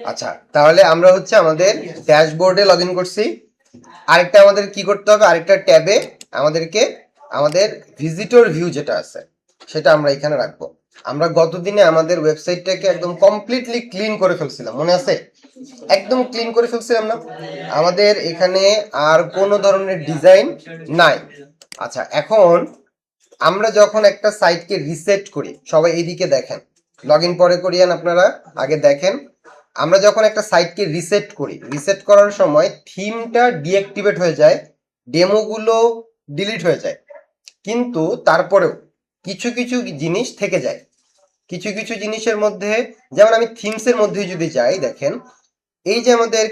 আচ্ছা, তাহলে আমরা হচ্ছে আমাদের ড্যাশবোর্ডে লগ ইন করছি। আরেকটা আমাদের কি করতে হবে, আরেকটা ট্যাবে আমাদেরকে আমাদের ভিজিটর ভিউ যেটা আছে সেটা আমরা এখানে রাখবো। আমরা গতদিনে আমাদের ওয়েবসাইটটাকে একদম কমপ্লিটলি ক্লিন করে ফেলছিলাম, মনে আছে? একদম ক্লিন করে ফেলছিলাম না? আমাদের এখানে আর কোনো ধরনের ডিজাইন নাই। আচ্ছা, এখন আমরা যখন একটা সাইটকে রিসেট করি, সবাই এইদিকে দেখেন, লগ ইন পরে করিয়েন, আপনারা আগে দেখেন। আমরা যখন একটা সাইটকে রিসেট করি, রিসেট করার সময় থিমটা ডিঅ্যাক্টিভেট হয়ে যায়, ডেমোগুলো ডিলিট হয়ে যায়, কিন্তু তারপরেও কিছু কিছু জিনিস থেকে যায়। কিছু কিছু জিনিসের মধ্যে, যেমন আমি থিমসের মধ্যে যদি যাই, দেখেন এই যে আমাদের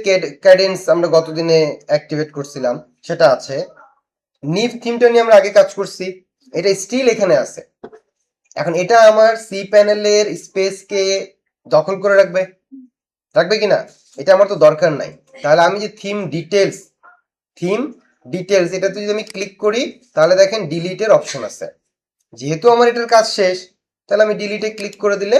ক্যাডেন্স আমরা গতদিনে অ্যাক্টিভেট করছিলাম সেটা আছে। নিভ থিমটা নিয়ে আমরা আগে কাজ করছি, এটা স্টিল এখানে আছে। এখন এটা আমার সি প্যানেলের স্পেসকে দখল করে রাখবে, রাখবে কিনা এটা আমার তো দরকার নাই। তাহলে আমি যে থিম ডিটেলস এটাতে যদি আমি ক্লিক করি, তাহলে দেখেন ডিলিটের অপশন আছে। যেহেতু আমার এটার কাজ শেষ, তাহলে আমি ডিলিটে ক্লিক করে দিলে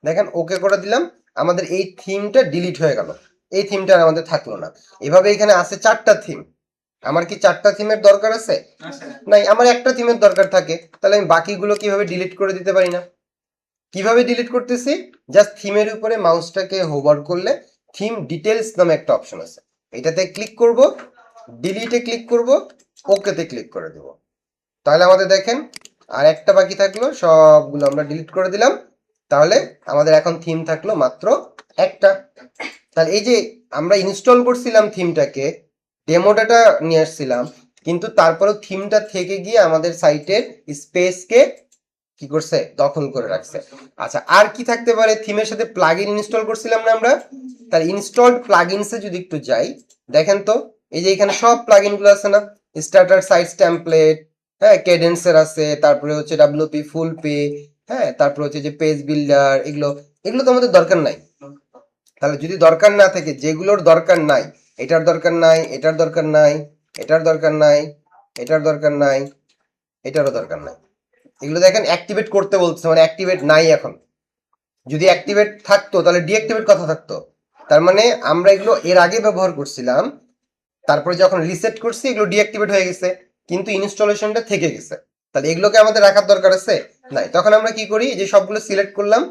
দেখেন ওকে করে দিলাম, আমাদের এই থিমটা ডিলিট হয়ে গেল, এই থিমটা আর আমাদের থাকলো না। এভাবে এখানে আছে 4টা থিম। আমার কি 4টা থিমের দরকার আছে? নাই, আমার একটা থিমের দরকার থাকে, তাহলে আমি বাকিগুলো কিভাবে ডিলিট করে দিতে পারি না? কিভাবে ডিলিট করতেছি? জাস্ট থিমের উপরে মাউসটাকে হোভার করলে থিম ডিটেলস নামে একটা অপশন আছে, এটাতে ক্লিক করব, ডিলিটে ক্লিক করব, ওকেতে ক্লিক করে দেব। তাহলে আমাদের দেখেন আর একটা বাকি থাকলো, সবগুলো আমরা ডিলিট করে দিলাম। তাহলে আমাদের এখন থিম থাকলো মাত্র একটা। তাহলে এই যে আমরা ইনস্টল করছিলাম থিমটাকে, ডেমো ডাটা নিয়ে আসছিলাম, কিন্তু তারপরেও থিমটা থেকে গিয়ে আমাদের সাইটের স্পেসকে কি করছে, দখল করে রাখছে। আচ্ছা, আর কি থাকতে পারে? থিমের সাথে প্লাগইন ইনস্টল করছিলাম না আমরা? তাহলে ইনস্টলড প্লাগইনসে যদি একটু যাই, দেখেন তো এই যে এখানে সব প্লাগইন গুলো আছে না, স্টার্টার সাইটস টেমপ্লেট, হ্যাঁ, কেডেন্সের আছে, তারপরে হচ্ছে ডাব্লিউপি ফুল পে, হ্যাঁ, তারপরে হচ্ছে যে পেজ বিল্ডার, এগুলো এগুলো তো আমাদের দরকার নাই। তাহলে যদি দরকার না থাকে, যেগুলোর দরকার নাই, এটার দরকার নাই, এটার দরকার নাই, এটার দরকার নাই, এটার দরকার নাই, এটারও দরকার নাই, এগুলো দেখেন অ্যাক্টিভেট করতে বলছে, মানে অ্যাক্টিভেট নাই এখন। যদি অ্যাক্টিভেট থাকতো তাহলে ডিঅ্যাক্টিভেট কথা থাকতো। তার মানে আমরা এগুলো এর আগে ব্যবহার করছিলাম, তারপরে যখন রিসেট করছি এগুলো ডিঅ্যাক্টিভেট হয়ে গেছে, কিন্তু ইনস্টলেশনটা থেকে গেছে। তাহলে এগুলোকে আমাদের রাখার দরকার আছে? নাই। তখন আমরা কি করি, যে সবগুলো সিলেক্ট করলাম,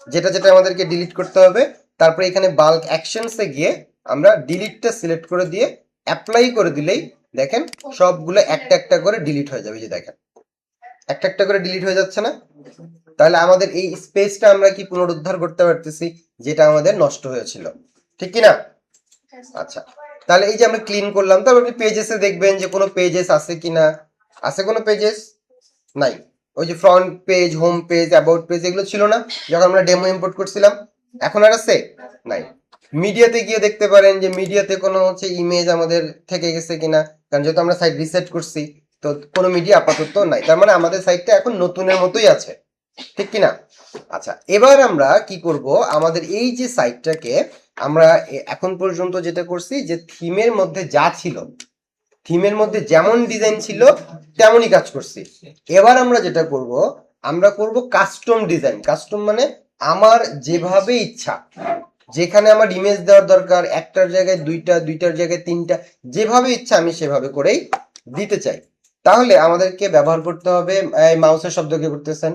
যেটা যেটা আমাদেরকে ডিলিট করতে হবে, তারপরে এখানে বাল্ক অ্যাকশনসে গিয়ে আমরা ডিলিটটা সিলেক্ট করে দিয়ে অ্যাপ্লাই করে দিলেই দেখেন সবগুলো একটা একটা করে ডিলিট হয়ে যাবে। যে দেখেন একটা একটা করে ডিলিট হয়ে যাচ্ছে না? তাহলে আমাদের এই স্পেসটা আমরা কি পুনরুদ্ধার করতে পারতেছি, যেটা আমাদের নষ্ট হয়েছিল, ঠিক কি না? আচ্ছা, তাহলে এই যে আমরা ক্লিন করলাম, তারপর আপনি পেজেসে দেখবেন যে কোনো পেজেস আছে কিনা। আছে কোনো পেজেস? নাই। ওই যে front page, home page, about page, এগুলো ছিল না যখন আমরা ডেমো ইম্পোর্ট করছিলাম? এখন আর আছে? নাই। মিডিয়াতে গিয়ে দেখতে পারেন যে মিডিয়াতে কোনো হচ্ছে ইমেজ আমাদের থেকে গেছে কিনা, কারণ যেহেতু আমরা সাইট রিসেট করছি, তো কোনো মিডিয়া আপাতত নাই, তার মানে আমাদের সাইটটা এখন নতুনের মতোই আছে, ঠিক কিনা? আচ্ছা, এবার আমরা কি করব, আমাদের এই যে সাইটটাকে আমরা এখন পর্যন্ত যেটা করছি, যে থিমের মধ্যে যা ছিল, থিমের মধ্যে যেমন ডিজাইন ছিল তেমনই কাজ করছি। এবার আমরা যেটা করব, আমরা করব কাস্টম ডিজাইন। কাস্টম মানে আমার যেভাবে ইচ্ছা, যেখানে আমার ইমেজ দেওয়ার দরকার, একটার জায়গায় দুইটা, দুইটার জায়গায় তিনটা, যেভাবে ইচ্ছা আমি সেভাবে করেই দিতে চাই। তাহলে আমাদেরকে ব্যবহার করতে হবে, মাউসের শব্দ কে করতেছেন,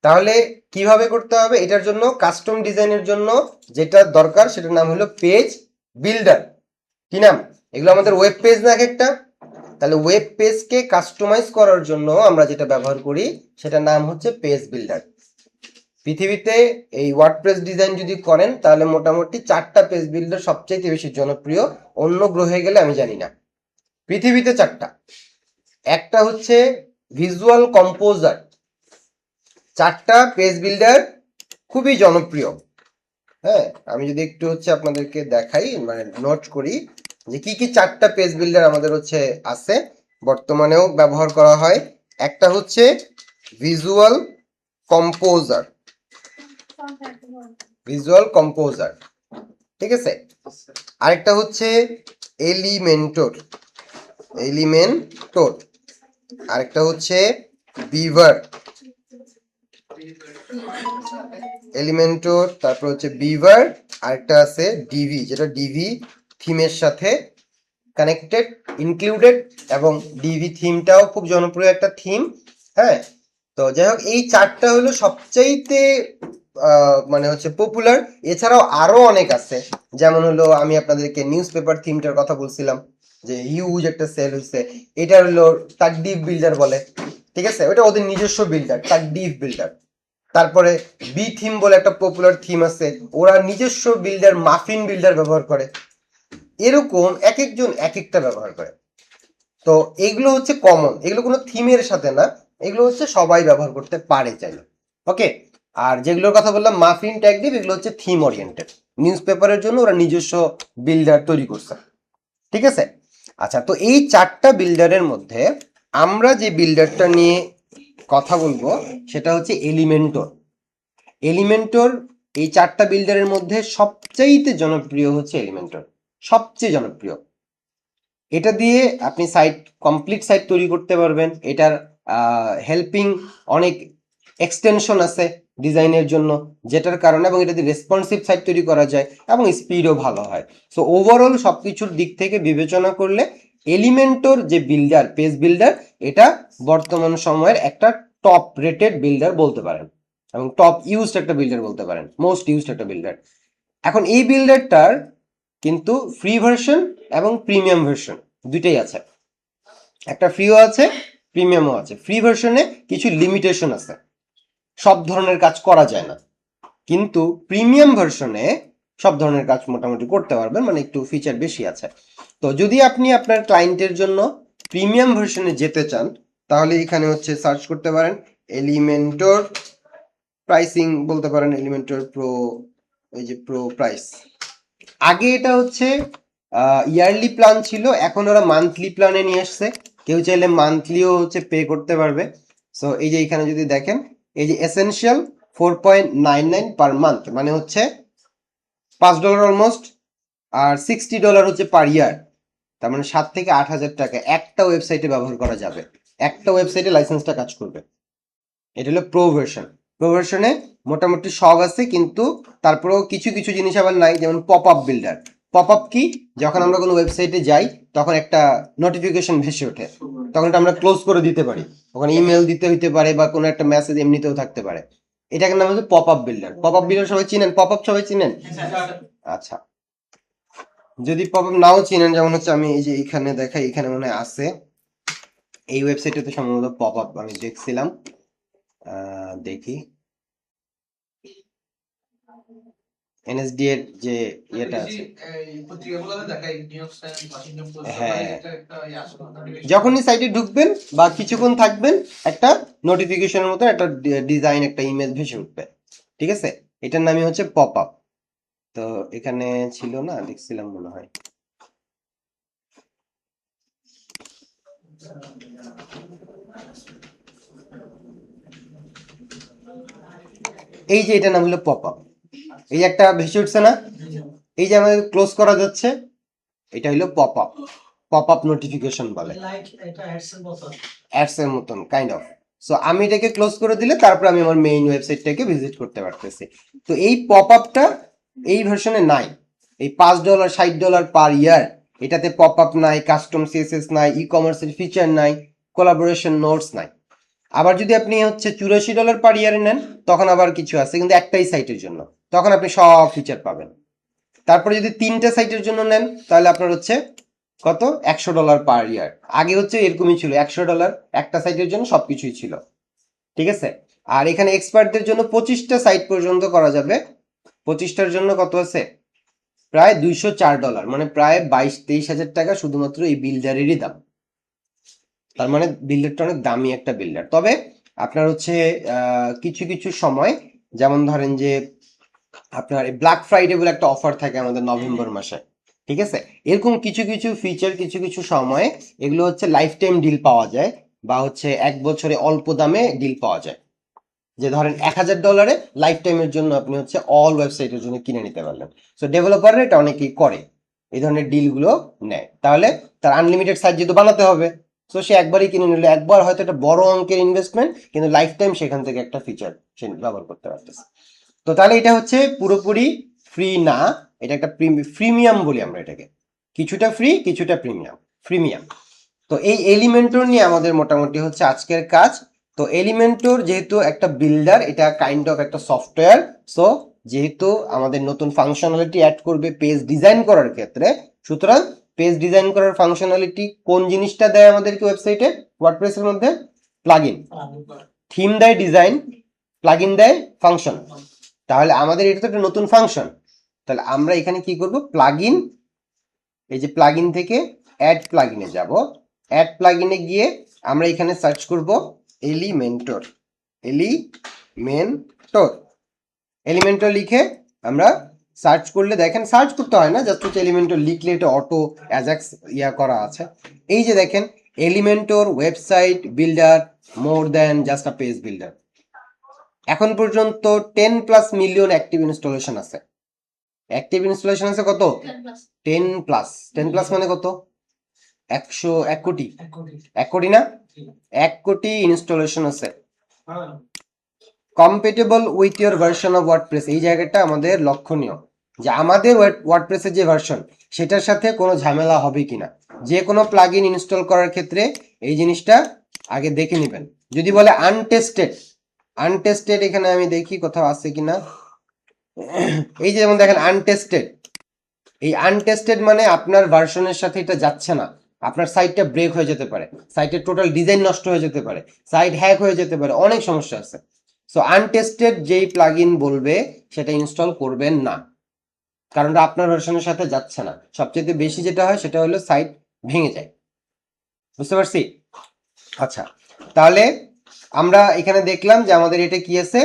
তাহলে কিভাবে করতে হবে? এটার জন্য কাস্টম ডিজাইনের জন্য যেটা দরকার সেটার নাম হলো পেজ বিল্ডার। কি নাম? এগুলো আমাদের ওয়েব পেজ না এক একটা? তাহলে ওয়েব পেজকে কাস্টমাইজ করার জন্য আমরা যেটা ব্যবহার করি সেটার নাম হচ্ছে পেজ বিল্ডার। পৃথিবীতে এই ওয়ার্ডপ্রেস ডিজাইন যদি করেন, তাহলে মোটামুটি 4টা পেজ বিল্ডার সবচেয়ে বেশি জনপ্রিয়, অন্য গ্রহে গেলে আমি জানি না। পৃথিবীতে 4টা। একটা হচ্ছে ভিজুয়াল কম্পোজার। 4টা পেজ বিল্ডার খুবই জনপ্রিয়। হ্যাঁ, আমি যদি একটু হচ্ছে আপনাদেরকে দেখাই, মানে নোট করি যে কি কি 4টা পেজ বিল্ডার আমাদের হচ্ছে আছে, বর্তমানেও ব্যবহার করা হয়। একটা হচ্ছে ভিজুয়াল কম্পোজার, ভিজুয়াল কম্পোজার, ঠিক আছে? আরেকটা হচ্ছে এলিমেন্টর, এলিমেন্টর। আরেকটা হচ্ছে বিভার, এলিমেন্টর, তারপর হচ্ছে বিভার, আরেকটা আছে ডিভি, যেটা ডিভি থিমের সাথে কানেক্টেড, ইনক্লুডেড, এবং ডিভি থিমটাও খুব জনপ্রিয় একটা থিম। হ্যাঁ, তো যাই হোক এই চারটা হলো সবচাইতে মানে হচ্ছে পপুলার। এছাড়াও আরো অনেক আছে, যেমন হলো আমি আপনাদেরকে নিউজ পেপার থিমটার কথা বলছিলাম, যে হিউজ একটা সেল হয়েছে। এটা হলো টাকডিভ বিল্ডার বলে, ঠিক আছে, ওটা ওদের নিজস্ব বিল্ডার, টাকডিভ বিল্ডার। তারপরে বি থিম বলে একটা পপুলার থিম আছে, ওরা নিজস্ব বিল্ডার মাফিন বিল্ডার ব্যবহার করে। এরকম এক একজন এক একটা ব্যবহার করে। তো এগুলো হচ্ছে কমন, এগুলো কোনো থিমের সাথে না, এগুলো হচ্ছে সবাই ব্যবহার করতে পারে চাইলে। ওকে, আর যেগুলোর কথা বললাম মাফিন ট্যাগডিভ, এগুলো হচ্ছে থিম ওরিয়েন্টেড, নিউজ পেপারের জন্য ওরা নিজস্ব বিল্ডার তৈরি করছে, ঠিক আছে। আচ্ছা, তো এই চারটা বিল্ডারের মধ্যে আমরা যে বিল্ডারটা নিয়ে কথা বলবো সেটা হচ্ছে এলিমেন্টর। এলিমেন্টর এই চারটা বিল্ডারের মধ্যে সবচাইতে জনপ্রিয় হচ্ছে এলিমেন্টর, সবচেয়ে জনপ্রিয়। এটা দিয়ে আপনি সাইট, কমপ্লিট সাইট তৈরি করতে পারবেন। এটার হেল্পিং অনেক এক্সটেনশন আছে ডিজাইনের জন্য, যেটার কারণে, এবং এটা দিয়ে রেসপন্সিভ সাইট তৈরি করা যায় এবং স্পিডও ভালো হয়। সো ওভারঅল সবকিছুর দিক থেকে বিবেচনা করলে এলিমেন্টর যে বিল্ডার, পেজ বিল্ডার, এটা বর্তমান সময়ের একটা টপ রেটেড বিল্ডার বলতে পারেন, এবং টপ ইউজড একটা বিল্ডার বলতে পারেন, মোস্ট ইউজড একটা বিল্ডার। এখন এই বিল্ডারটার কিন্তু ফ্রি ভার্সন এবং প্রিমিয়াম ভার্সন দুইটাই আছে, একটা ফ্রিও আছে প্রিমিয়ামও আছে। ফ্রি ভার্সনে কিছু লিমিটেশন আছে, সব ধরনের কাজ করা যায় না, কিন্তু প্রিমিয়াম ভার্সনে সব ধরনের কাজ মোটামুটি করতে পারবেন, মানে একটু ফিচার বেশি আছে। তো যদি আপনি আপনার ক্লায়েন্টের জন্য প্রিমিয়াম ভার্সনে যেতে চান, তাহলে এখানে হচ্ছে সার্চ করতে পারেন এলিমেন্টর প্রাইসিং, বলতে পারেন এলিমেন্টর প্রো, এই যে প্রো প্রাইস। আগে এটা হচ্ছে ইয়ারলি প্ল্যান ছিল, এখন ওরা মান্থলি প্ল্যানে নিয়ে আসছে, কেউ চাইলে মান্থলিও হচ্ছে পে করতে পারবে। সো এই যে এখানে যদি দেখেন, এই যে এসেনশিয়াল 4.99 পার মান্থ, মানে হচ্ছে $5 অলমোস্ট, আর $60 হচ্ছে পার ইয়ার, তার মানে 7 থেকে 8 হাজার টাকা একটা ওয়েবসাইটে ব্যবহার করা যাবে, একটা ওয়েবসাইটে লাইসেন্সটা কাজ করবে। এটা হলো প্রো ভার্সন। প্রো ভার্সনে মোটামুটি সব আছে, কিন্তু তারপরেও কিছু কিছু জিনিস আবার নাই, যেমন pop up builder. Pop up কি, যখন আমরা কোনো ওয়েবসাইটে যাই তখন একটা নোটিফিকেশন ভেসে ওঠে, তখন এটা আমরা ক্লোজ করে দিতে পারি, ওখানে ইমেল দিতে হইতে পারে বা কোনো একটা মেসেজ এমনিতেও থাকতে পারে। এটাকে নাম হচ্ছে pop up builder. Pop up builder সবাই চিনেন? পপ আপ সবাই চিনেন? আচ্ছা, যদি পপ আপ নাও চিনেন, যেমন হচ্ছে আমি এই যে এখানে দেখাই, এখানে মনে হয় আছে, এই ওয়েবসাইটে তো সম্ভবত পপ আপ আমি দেখছিলাম, দেখি এনএসডি এর যে ইয়েটা আছে, হ্যাঁ, যখনই সাইটে ঢুকবেন বা কিছুক্ষণ থাকবেন, একটা নোটিফিকেশনের মতো একটা ডিজাইন, একটা ইমেজ ভেসে উঠবে, ঠিক আছে। এটার নামই হচ্ছে পপ আপ। তো এখানে ছিল না, দেখছিলাম মনে হয়, এই যে এটার নাম হলো পপ আপ। এই যে একটা ভেসে উঠছে না, এই যে আমাদের ক্লোজ করা যাচ্ছে, এটা হলো pop up. Pop up notification বলে, অ্যাডস এর মতন কাইন্ড অফ। সো আমি এটাকে ক্লোজ করে দিলে তারপর আমি আমার মেইন ওয়েবসাইটটাকে ভিজিট করতে পারতেছি। তো এই পপ আপটা এই ভার্সনে নাই। এই $5 $60 পার ইয়ার, এটাতে পপ আপ নাই, কাস্টম সিএসএস নাই, ই কমার্সের ফিচার নাই, কোলাবোরেশন নোটস নাই। আবার যদি আপনি হচ্ছে $84 পার ইয়ারে নেন, তখন আবার কিছু আছে, কিন্তু একটাই সাইটের জন্য, তখন আপনি সব ফিচার পাবেন। তারপরে যদি 3টে সাইটের জন্য নেন, তাহলে আপনার হচ্ছে কত, $100 পার ইয়ার। আগে হচ্ছে এরকমই ছিল, $100 একটা সাইটের জন্য সবকিছুই ছিল, ঠিক আছে। আর এখানে এক্সপার্টদের জন্য 25টা সাইট পর্যন্ত করা যাবে। 25টার জন্য কত আছে, প্রায় $204, মানে প্রায় 22-23 হাজার টাকা শুধুমাত্র এই বিল্ডারেরই দাম। তার মানে বিল্ডারটা অনেক দামি একটা বিল্ডার। তবে আপনার হচ্ছে কিছু কিছু সময়, যেমন ধরেন যে আপনার ব্ল্যাক ফ্রাইডে বলে একটা অফার থাকে আমাদের নভেম্বর মাসে, ঠিক আছে। এরকম কিছু কিছু ফিচার কিছু কিছু সময়, এগুলো হচ্ছে লাইফ টাইম ডিল পাওয়া যায়, বা হচ্ছে 1 বছরে অল্প দামে ডিল পাওয়া যায়, যে ধরেন $1000 লাইফ টাইমের জন্য আপনি হচ্ছে অল ওয়েবসাইটের জন্য কিনে নিতে পারলেন। সো ডেভেলপাররা এটা অনেকেই করে, এই ধরনের ডিলগুলো নেয়। তাহলে তার আনলিমিটেড সাইট যেহেতু বানাতে হবে, সো সে একবারই কিনে নিল, একবার হয়তো একটা বড় অঙ্কের ইনভেস্টমেন্ট, কিন্তু লাইফ টাইম সেখান থেকে একটা ফিচার সে ব্যবহার করতে পারতেছে। তো তাহলে এটা হচ্ছে পুরোপুরি ফ্রি না, এটা একটা প্রিমিয়াম বলি আমরা এটাকে, কিছুটা ফ্রি কিছুটা প্রিমিয়াম। তো এই এলিমেন্টর নিয়ে আমাদের মোটামুটি হচ্ছে আজকের কাজ। তো এলিমেন্টর যেহেতু একটা বিল্ডার, এটা কাইন্ড অফ একটা সফটওয়্যার, সো যেহেতু আমাদের নতুন ফাংশনালিটি অ্যাড করবে পেজ ডিজাইন করার ক্ষেত্রে, সুতরাং পেজ ডিজাইন করার ফাংশনালিটি কোন জিনিসটা দেয় আমাদেরকে ওয়েবসাইটে ওয়ার্ডপ্রেসের মধ্যে? প্লাগইন। থিম দেয় ডিজাইন, প্লাগইন দেয় ফাংশন। তাহলে আমাদের এটা তো একটা নতুন ফাংশন, তাহলে আমরা এখানে কি করব? প্লাগইন, এই যে প্লাগইন থেকে অ্যাড প্লাগইনে যাব, অ্যাড প্লাগইনে গিয়ে আমরা এখানে সার্চ করব এলিমেন্টর। এলিমেন্টর লিখে আমরা সার্চ করলে দেখেন, সার্চ করতে হয় না, জাস্ট হচ্ছে এলিমেন্টর লিখলে এটা অটো অ্যাজাক্স করা আছে। এই যে দেখেন Elementor website builder more than just আ পেজ বিল্ডার। এখন পর্যন্ত 10+ মিলিয়ন অ্যাক্টিভ ইনস্টলেশন আছে। অ্যাক্টিভ ইনস্টলেশন আছে কত? 10+। 10+ মানে কত? 1 কোটি। 1 কোটি না? 1 কোটি ইনস্টলেশন আছে। Compatible with your version of WordPress, এই জায়গাটা আমাদের লক্ষণীয়, যে আমাদের ওয়ার্ডপ্রেসের যে ভার্সন সেটার সাথে কোনো ঝামেলা হবে কিনা। যে কোনো প্লাগইন ইনস্টল করার ক্ষেত্রে এই জিনিসটা আগে দেখে নেবেন। যদি বলে আনটেস্টেড, এখানে আমি দেখি কোথাও আছে কিনা। এই যে যেমন দেখেন আনটেস্টেড, এই আনটেস্টেড মানে আপনার ভার্সনের সাথে এটা যাচ্ছে না, আপনার সাইটটা ব্রেক হয়ে যেতে পারে, সাইটের টোটাল ডিজাইন নষ্ট হয়ে যেতে পারে, সাইট হ্যাক হয়ে যেতে পারে, অনেক সমস্যা আছে। সো আনটেস্টেড যেই প্লাগইন বলবে সেটা ইনস্টল করবেন না, কারণ আপনার ভার্সনের সাথে যাচ্ছে না। সবচেয়ে বেশি যেটা হয় সেটা হলো সাইট ভেঙে যায়। বুঝতে পারছি? আচ্ছা, তাহলে আমরা এখানে দেখলাম যে আমাদের এটা কি আছে,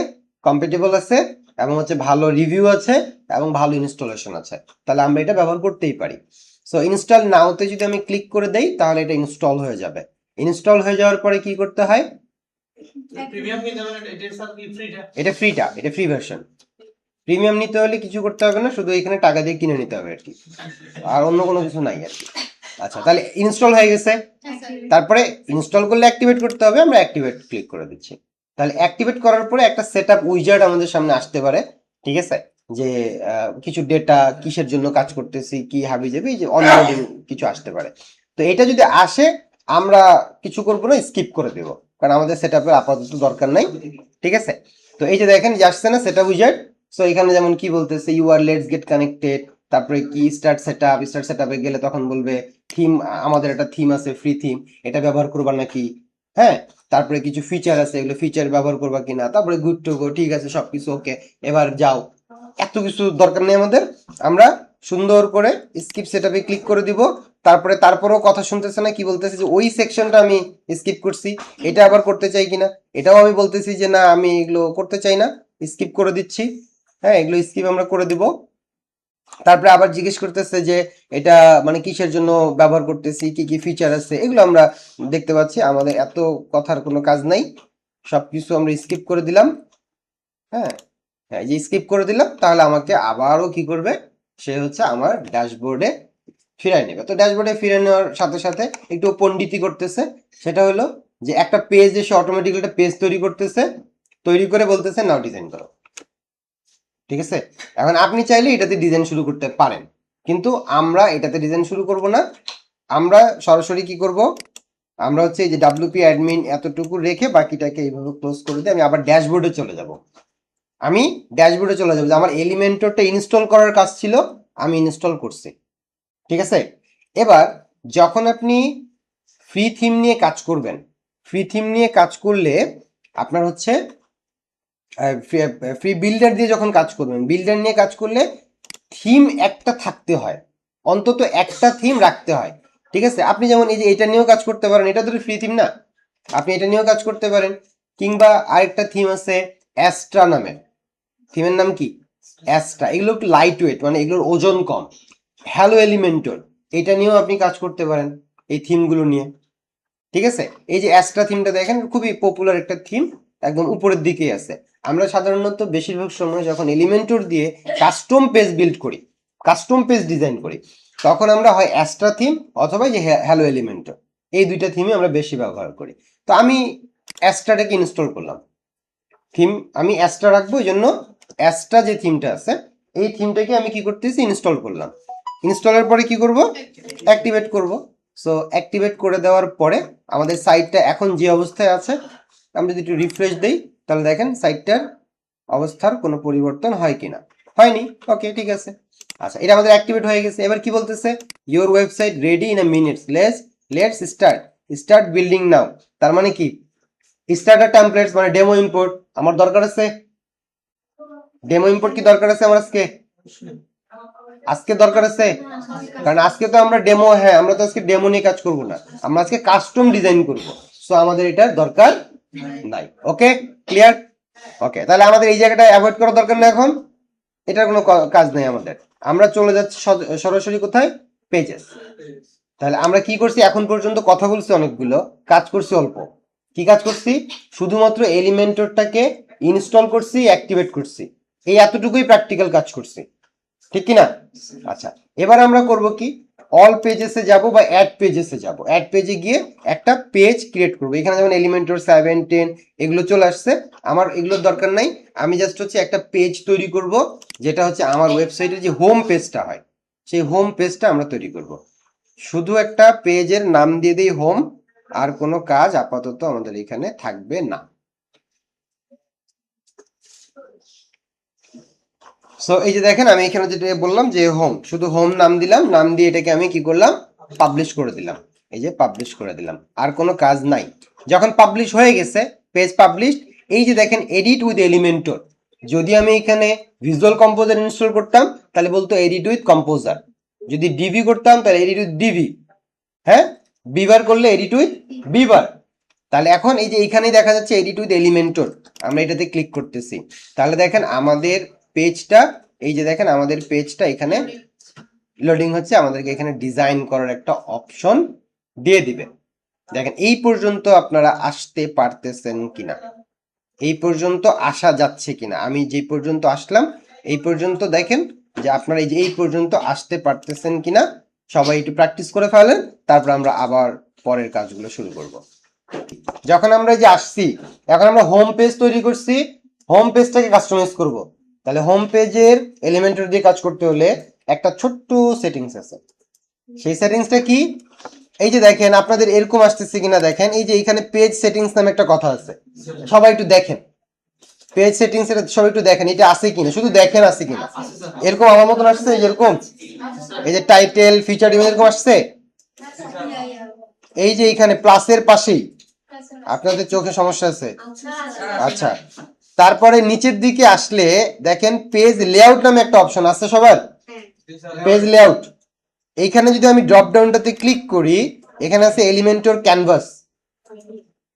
কম্পেটেবল আছে, এবং হচ্ছে ভালো রিভিউ আছে, এবং ভালো ইনস্টলেশন আছে, তাহলে আমরা এটা ব্যবহার করতেই পারি। সো ইনস্টল নাওতে যদি আমি ক্লিক করে দেই তাহলে এটা ইনস্টল হয়ে যাবে। ইনস্টল হয়ে যাওয়ার পরে কি করতে হয়? এটা ফ্রিটা, এটা ফ্রি ভার্সন। প্রিমিয়াম নিতে হলে কিছু করতে হবে না, শুধু এখানে টাকা দিয়ে কিনে নিতে হবে আর কি, আর অন্য কোনো কিছু নাই আর কি। আচ্ছা, তাহলে ইনস্টল হয়ে গেছে, তারপরে ইনস্টল করলে অ্যাক্টিভেট করতে হবে, আমরা অ্যাক্টিভেট ক্লিক করে দিচ্ছি। তাহলে অ্যাক্টিভেট করার পরে একটা সেটআপ উইজার্ড আমাদের সামনে আসতে পারে, ঠিক আছে, যে কিছু ডেটা কিসের জন্য কাজ করতেছি, কি হাবি যাবে, এই যে অনবোর্ডিং কিছু আসতে পারে। তো এটা যদি আসে আমরা কিছু করবো না, স্কিপ করে দেব, কারণ আমাদের সেটআপের আপাতত দরকার নাই, ঠিক আছে। তো এই যে দেখেন যে আসছে না সেটআপ উইজার্ড। সো এখানে যেমন কি বলতেছে, you are let's get connected, তারপরে কি স্টার্ট সেটআপে গেলে তখন বলবে থিম, আমাদের একটা থিম আছে ফ্রি থিম, এটা ব্যবহার করবা নাকি, হ্যাঁ, তারপরে কিছু ফিচার আছে, এগুলো ফিচার ব্যবহার করবা কিনা, তারপরে গুড টু গো, ঠিক আছে সবকিছু ওকে, এবার যাও। এত কিছু দরকার নেই আমাদের, আমরা সুন্দর করে স্কিপ সেটআপে ক্লিক করে দিব। তারপরেও কথা শুনতেছে না, কি বলতেছে যে ওই সেকশনটা আমি স্কিপ করছি, এটা আবার করতে চাই কিনা, এটাও আমি বলতেছি যে না আমি এগুলো করতে চাই না, স্কিপ করে দিচ্ছি। হ্যাঁ, এগুলো স্কিপ আমরা করে দিব। তারপরে আবার জিজ্ঞেস করতেছে যে এটা মানে কিসের জন্য ব্যবহার করতেছি, কি কি ফিচার আছে, এগুলো আমরা দেখতে পাচ্ছি। আমাদের এত কথার কোনো কাজ নাই, সবকিছু আমরা স্কিপ করে দিলাম। হ্যাঁ, হ্যাঁ, যে স্কিপ করে দিলাম, তাহলে আমাকে আবারও কি করবে, সে হচ্ছে আমার ড্যাশবোর্ডে ফিরাই নেবে। তো ড্যাশবোর্ডে ফিরে নেওয়ার সাথে সাথে একটু পণ্ডিতি করতেছে, সেটা হলো যে একটা পেজ এসে অটোমেটিক একটা পেজ তৈরি করতেছে, তৈরি করে বলতেছে নাও ডিজাইন করো। ঠিক আছে, এখন আপনি চাইলে এটাতে ডিজাইন শুরু করতে পারেন, কিন্তু আমরা এটাতে ডিজাইন শুরু করব না। আমরা সরাসরি কি করব, আমরা হচ্ছে এই যে ডাব্লিউপি অ্যাডমিন এতটুকু রেখে বাকিটাকে এইভাবে ক্লোজ করে দিয়ে আমি আবার ড্যাশবোর্ডে চলে যাব। যে আমার এলিমেন্টরটা ইনস্টল করার কাজ ছিল, আমি ইনস্টল করছি। ঠিক আছে, এবার যখন আপনি ফ্রি থিম নিয়ে কাজ করবেন, ফ্রি থিম নিয়ে কাজ করলে আপনার হচ্ছে ফ্রি বিল্ডার দিয়ে যখন কাজ করবেন, বিল্ডার নিয়ে কাজ করলে থিম একটা থাকতে হয়, অন্তত একটা থিম রাখতে হয়। ঠিক আছে, আপনি যেমন এই যে এটা নিয়েও কাজ করতে পারেন, এটা তো ফ্রি থিম না, আপনি এটা নিয়েও কাজ করতে পারেন। কিংবা আরেকটা থিম আছে অ্যাস্ট্রা নামের, থিমের নাম কি অ্যাস্ট্রা, এগুলো একটু লাইট ওয়েট, মানে এগুলোর ওজন কম। হ্যালো এলিমেন্টর, এটা নিয়েও আপনি কাজ করতে পারেন এই থিমগুলো নিয়ে। ঠিক আছে, এই যে অ্যাস্ট্রা থিমটা দেখেন খুবই পপুলার একটা থিম, একদম উপরের দিকেই আছে। আমরা সাধারণত বেশিরভাগ সময় যখন এলিমেন্টর দিয়ে কাস্টম পেজ বিল্ড করি, কাস্টম পেজ ডিজাইন করি, তখন আমরা হয় অ্যাস্ট্রা থিম অথবা যে হ্যালো এলিমেন্টর, এই দুইটা থিমই আমরা বেশি ব্যবহার করি। তো আমি অ্যাস্ট্রাটাকে ইনস্টল করলাম, থিম আমি অ্যাস্ট্রা রাখবো, এই জন্য অ্যাস্ট্রা যে থিমটা আছে এই থিমটাকে আমি কি করতেছি, ইনস্টল করলাম। ইনস্টলের পরে কি করব, অ্যাক্টিভেট করব। সো অ্যাক্টিভেট করে দেওয়ার পরে আমাদের সাইটটা এখন যে অবস্থায় আছে, আমরা যদি একটু রিফ্রেশ দেই তাহলে দেখেন সাইটটার অবস্থার কোনো পরিবর্তন হয় কিনা, হয়নি। ওকে, ঠিক আছে। আচ্ছা, এটা আমাদের অ্যাক্টিভেট হয়ে গেছে। এবার কি বলতেছে, your website ready in a minutes, let's start building now. তার মানে কি, স্টার্টার টেমপ্লেটস মানে ডেমো ইম্পোর্ট আমার দরকার আছে। ডেমো ইম্পোর্ট কি দরকার আছে আমার আজকে দরকার আছে, কারণ আজকে তো আমরা ডেমো, হ্যাঁ আমরা তো আজকে ডেমো নিয়ে কাজ করব না, আমরা আজকে কাস্টম ডিজাইন করব। সো আমাদের এটার দরকার নাই। ওকে, ক্লিয়ার। ওকে, তাহলে আমাদের এই জায়গাটা অ্যাভয়েড করার দরকার নেই এখন, এটার কোনো কাজ নেই আমাদের। আমরা চলে যাচ্ছি সরাসরি কোথায়, পেজেস। তাহলে আমরা কি করছি, এখন পর্যন্ত কথা বলছি অনেকগুলো, কাজ করছি অল্প। কি কাজ করছি, শুধুমাত্র এলিমেন্টরটাকে ইনস্টল করছি, অ্যাক্টিভেট করছি, এই এতটুকুই প্র্যাকটিক্যাল কাজ করছি, ঠিক কি না? আচ্ছা, এবার আমরা করব কি, অল পেজেসে যাব বা অ্যাড পেজেসে যাব। অ্যাড পেজে গিয়ে একটা পেজ ক্রিয়েট করব। এখানে যেমন এলিমেন্টর 7, 10 এগুলো চলে আসছে, আমার এগুলোর দরকার নাই। আমি জাস্ট হচ্ছে একটা পেজ তৈরি করব, যেটা হচ্ছে আমার ওয়েবসাইটের যে হোম পেজটা হয়, সেই হোম পেজটা আমরা তৈরি করব। শুধু একটা পেজের নাম দিয়ে দিই হোম, আর কোনো কাজ আপাতত আমাদের এখানে থাকবে না। সো এই যে দেখেন, আমি এখানে যেটা বললাম যে হোম, শুধু হোম নাম দিলাম, নাম দিয়ে এটাকে আমি কি করলাম, পাবলিশ করে দিলাম। এই যে পাবলিশ করে দিলাম, আর কোনো কাজ নাই। যখন পাবলিশ হয়ে গেছে, পেজ পাবলিশ, এই যে দেখেন এডিট উইথ এলিমেন্টর, যদি আমি এখানে ভিজুয়াল কম্পোজার ইনস্টল করতাম তাহলে বলতো এডিট উইথ কম্পোজার, যদি ডিভি করতাম তাহলে এডিট উইথ ডিভি, হ্যাঁ, বিভার করলে এডিট উইথ বিভার। তাহলে এখন এই যে এইখানেই দেখা যাচ্ছে এডিট উইথ এলিমেন্টর, আমরা এটাতে ক্লিক করতেছি, তাহলে দেখেন আমাদের পেজটা, এই যে দেখেন আমাদের পেজটা এখানে লোডিং হচ্ছে, আমাদেরকে এখানে ডিজাইন করার একটা অপশন দিয়ে দিবে। দেখেন এই পর্যন্ত আপনারা আসতে পারতেছেন কিনা, এই পর্যন্ত আসা যাচ্ছে কিনা, আমি যে পর্যন্ত আসলাম এই পর্যন্ত দেখেন যে আপনারা এই যে এই পর্যন্ত আসতে পারতেছেন কিনা। সবাই একটু প্র্যাকটিস করে ফেলেন, তারপর আমরা আবার পরের কাজগুলো শুরু করব। যখন আমরা এই যে আসছি, এখন আমরা হোম পেজ তৈরি করছি, হোম পেজটাকে কাস্টমাইজ করব। তাহলে হোম পেজের এলিমেন্টর দিয়ে কাজ করতে হলে একটা ছোট্ট সেটিংস আছে। সেই সেটিংসটা কি, এই যে দেখেন আপনাদের এরকম আসতেছে কিনা দেখেন, এই যে এখানে পেজ সেটিংস নামে একটা কথা আছে, সবাই একটু দেখেন পেজ সেটিংস, এটা সবাই একটু দেখেন এটা আছে কিনা, শুধু দেখেন আছে কিনা। এরকম আমার মতন আসছে, এরকম এই যে টাইটেল, ফিচার, এরকম আসছে। এই যে এখানে প্লাসের পাশেই, আপনাদের চোখে সমস্যা আছে, আচ্ছা। তারপরে নিচের দিকে আসলে দেখেন পেজ লেআউট নামে একটা অপশন আছে সবার, পেজ লেআউট। এইখানে যদি আমি ড্রপ ডাউনটাতে ক্লিক করি, এখানে আছে এলিমেন্টর ক্যানভাস,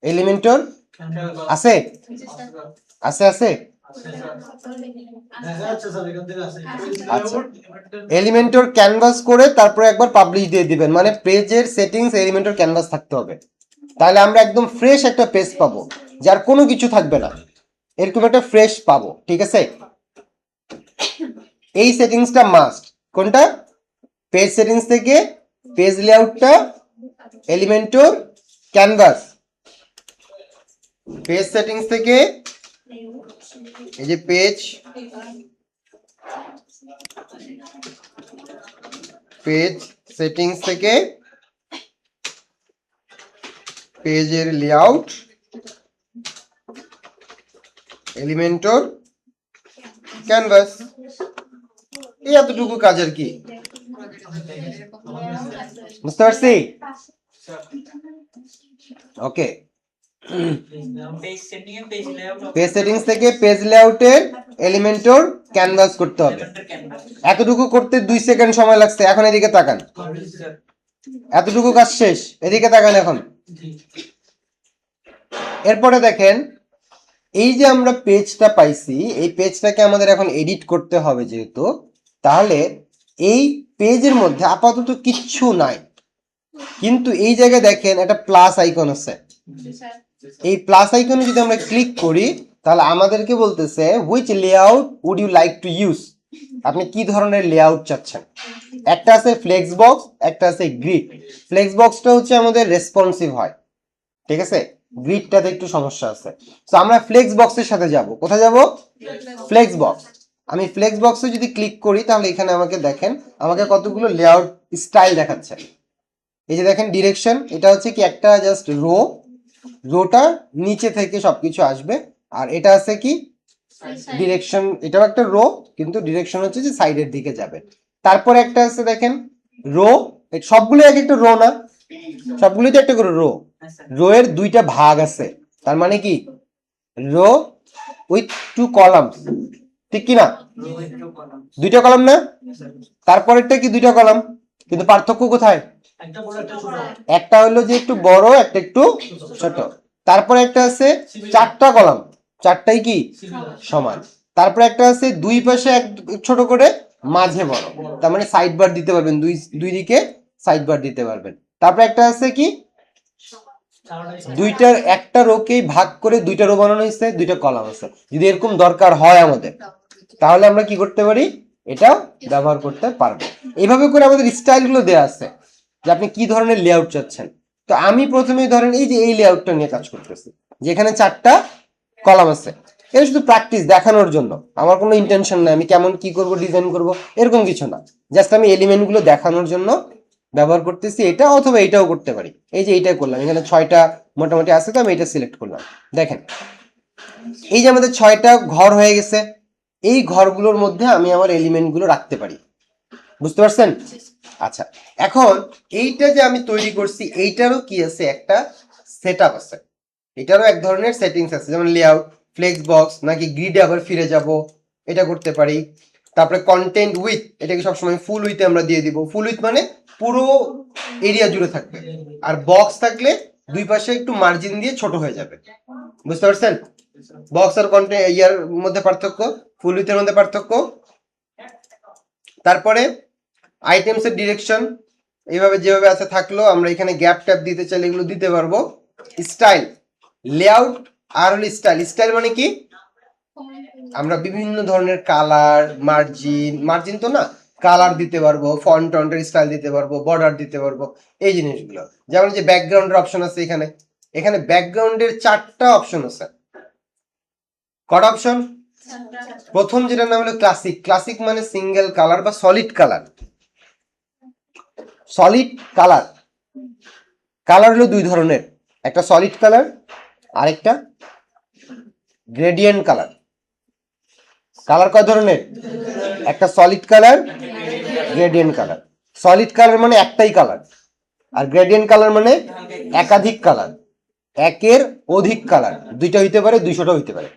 এলিমেন্টর আছে আছে আছে আচ্ছা, এলিমেন্টর ক্যানভাস করে তারপরে একবার পাবলিশ দিয়ে দিবেন, মানে পেজের সেটিংস এলিমেন্টর ক্যানভাস থাকতে হবে। তাহলে আমরা একদম ফ্রেশ একটা পেজ পাবো, যার কোনো কিছু থাকবে না, এরকম একটা ফ্রেশ পাবো, ঠিক আছে। এই সেটিংসটা মাস্ট, কোনটা, পেজ সেটিংস থেকে পেজ লেআউটটা এলিমেন্টর ক্যানভাস, পেজ সেটিংস থেকে এই যে পেজ সেটিংস থেকে পেজের লেআউট এলিমেন্টর ক্যানভাস, এই এতটুকু কাজের কি, বুঝতে পারছি? ওকে, পেজ সেটিংস থেকে পেজ লেআউটের এলিমেন্টর ক্যানভাস করতে হবে। এতটুকু করতে 2 সেকেন্ড সময় লাগছে। এখন এদিকে তাকান, এতটুকু কাজ শেষ, এদিকে তাকান এখন। এরপরে দেখেন এই যে আমরা পেজটা পাইছি, এই পেজটাকে আমাদের এখন এডিট করতে হবে যেহেতু, তাহলে এই পেজের মধ্যে আপাতত কিচ্ছু নাই, কিন্তু এই জায়গায় দেখেন একটা প্লাস আইকন আছে। এই প্লাস আইকনে যদি আমরা ক্লিক করি তাহলে আমাদেরকে বলতেছে which layout would you like to use, আপনি কি ধরনের লেআউট চাচ্ছেন। একটা আছে ফ্লেক্স বক্স, একটা আছে গ্রিড। ফ্লেক্স বক্সটা হচ্ছে আমাদের রেসপন্সিভ হয়, ঠিক আছে, গ্রিডটাতে একটু সমস্যা আছে। তো আমরা ফ্লেক্স বক্সের সাথে যাব। কোথায় যাব? Flakes box. আমি ফ্লেক্স বক্সে যদি ক্লিক করি তাহলে এখানে আমাকে দেখেন, আমাকে কতগুলো লেআউট স্টাইল দেখাচ্ছে। এই যে দেখেন ডিরেকশন, এটা হচ্ছে কি একটা জাস্ট রোটা নিচে থেকে সবকিছু আসবে। আর এটা আছে কি ডিরেকশন, এটাও একটা রো, কিন্তু ডিরেকশন হচ্ছে যে সাইডের দিকে যাবে। তারপরে একটা আছে দেখেন রো, সবগুলো এক একটা রো না, সবগুলোই তো একটা করে রো। রো এর দুইটা ভাগ আছে, তার মানে কি রো উইথ টু কলামস, ঠিক কি না? দুইটা কলাম না? তারপরেরটা কি দুইটা কলাম, কিন্তু পার্থক্য কোথায়? একটা হলো যে একটু বড়, একটা একটু ছোট। তারপরে একটা আছে চারটা কলাম, চারটাই কি সমান। তারপরে একটা আছে দুই পাশে এক ছোট করে, মাঝে বড়, তার মানে সাইড বার দিতে পারবেন, দুই দুই দিকে সাইড বার দিতে পারবেন। তারপরে একটা আছে কি দুইটার একটা রোকেই ভাগ করে দুইটা রো বানানো হয়েছে, দুইটা কলাম আছে। যদি এরকম দরকার হয় আমাদের, তাহলে আমরা কি করতে পারি, এটা ব্যবহার করতে পারবো। এইভাবে করে আমাদের স্টাইলগুলো দেওয়া আছে যে আপনি কি ধরনের লেআউট চাচ্ছেন। তো আমি প্রথমে ধরেন এই যে এই লেআউটটা নিয়ে কাজ করতেছি, যেখানে চারটা কলাম আছে। এটা শুধু প্র্যাকটিস দেখানোর জন্য, আমার কোনো ইন্টেনশন নাই আমি কেমন কি করব, ডিজাইন করব, এরকম কিছু না। জাস্ট আমি এলিমেন্টগুলো দেখানোর জন্য ব্যবহার করতেছি এটা, অথবা এইটাও করতে পারি। এই যে এইটা করলাম, এখানে 6টা মোটামুটি আছে, তো আমি এটা সিলেক্ট করলাম। দেখেন এই যে আমাদের 6টা ঘর হয়ে গেছে, এই ঘরগুলোর মধ্যে আমি আমার এলিমেন্টগুলো রাখতে পারি। বুঝতে পারছেন? আচ্ছা, এখন এইটা যে আমি তৈরি করছি এইটারও কি আছে, একটা সেটআপ আছে, এটারও এক ধরনের সেটিংস আছে। যেমন লেআউট, ফ্লেক্স বক্স, নাকি গ্রিডে আবার ফিরে যাব, এটা করতে পারি। তারপরে কন্টেন্ট উইথ, এটাকে সবসময় ফুল উইথে আমরা দিয়ে দিব। ফুল উইথ মানে পুরো এরিয়া জুড়ে থাকবে, আর বক্স থাকলে দুই পাশে একটু মার্জিন দিয়ে ছোট হয়ে যাবে। বুঝতে পারছেন বক্স আর কন্টেন্ট ইয়ার মধ্যে পার্থক্য, ফুল উইথের মধ্যে পার্থক্য। তারপরে আইটেমসের ডিরেকশন এইভাবে যেভাবে আছে থাকলো, আমরা এখানে গ্যাপ ট্যাপ দিতে চাইলে এগুলো দিতে পারবো। স্টাইল, লেআউট আর হলো স্টাইল। স্টাইল মানে কি আমরা বিভিন্ন ধরনের কালার, মার্জিন তো না, কালার দিতে পারবো, ফন্ট টন্টের স্টাইল দিতে পারবো, বর্ডার দিতে পারবো, এই জিনিসগুলো। যেমন যে ব্যাকগ্রাউন্ডের অপশন আছে এখানে, এখানে ব্যাকগ্রাউন্ডের 4টা অপশন আছে। কটা অপশন? প্রথম যেটার নাম হলো ক্লাসিক। ক্লাসিক মানে সিঙ্গেল কালার বা solid colour. Solid colour, colour হলো দুই ধরনের, একটা সলিড কালার, আরেকটা গ্রেডিয়েন্ট কালার। কালার কয় ধরনের? একটা solid colour, gradient colour. Solid colour মানে একটাই কালার, আর গ্রেডিয়েন্ট কালার মানে একাধিক কালার, একের অধিক কালার, দুইটা হইতে পারে, 200টা হইতে পারে।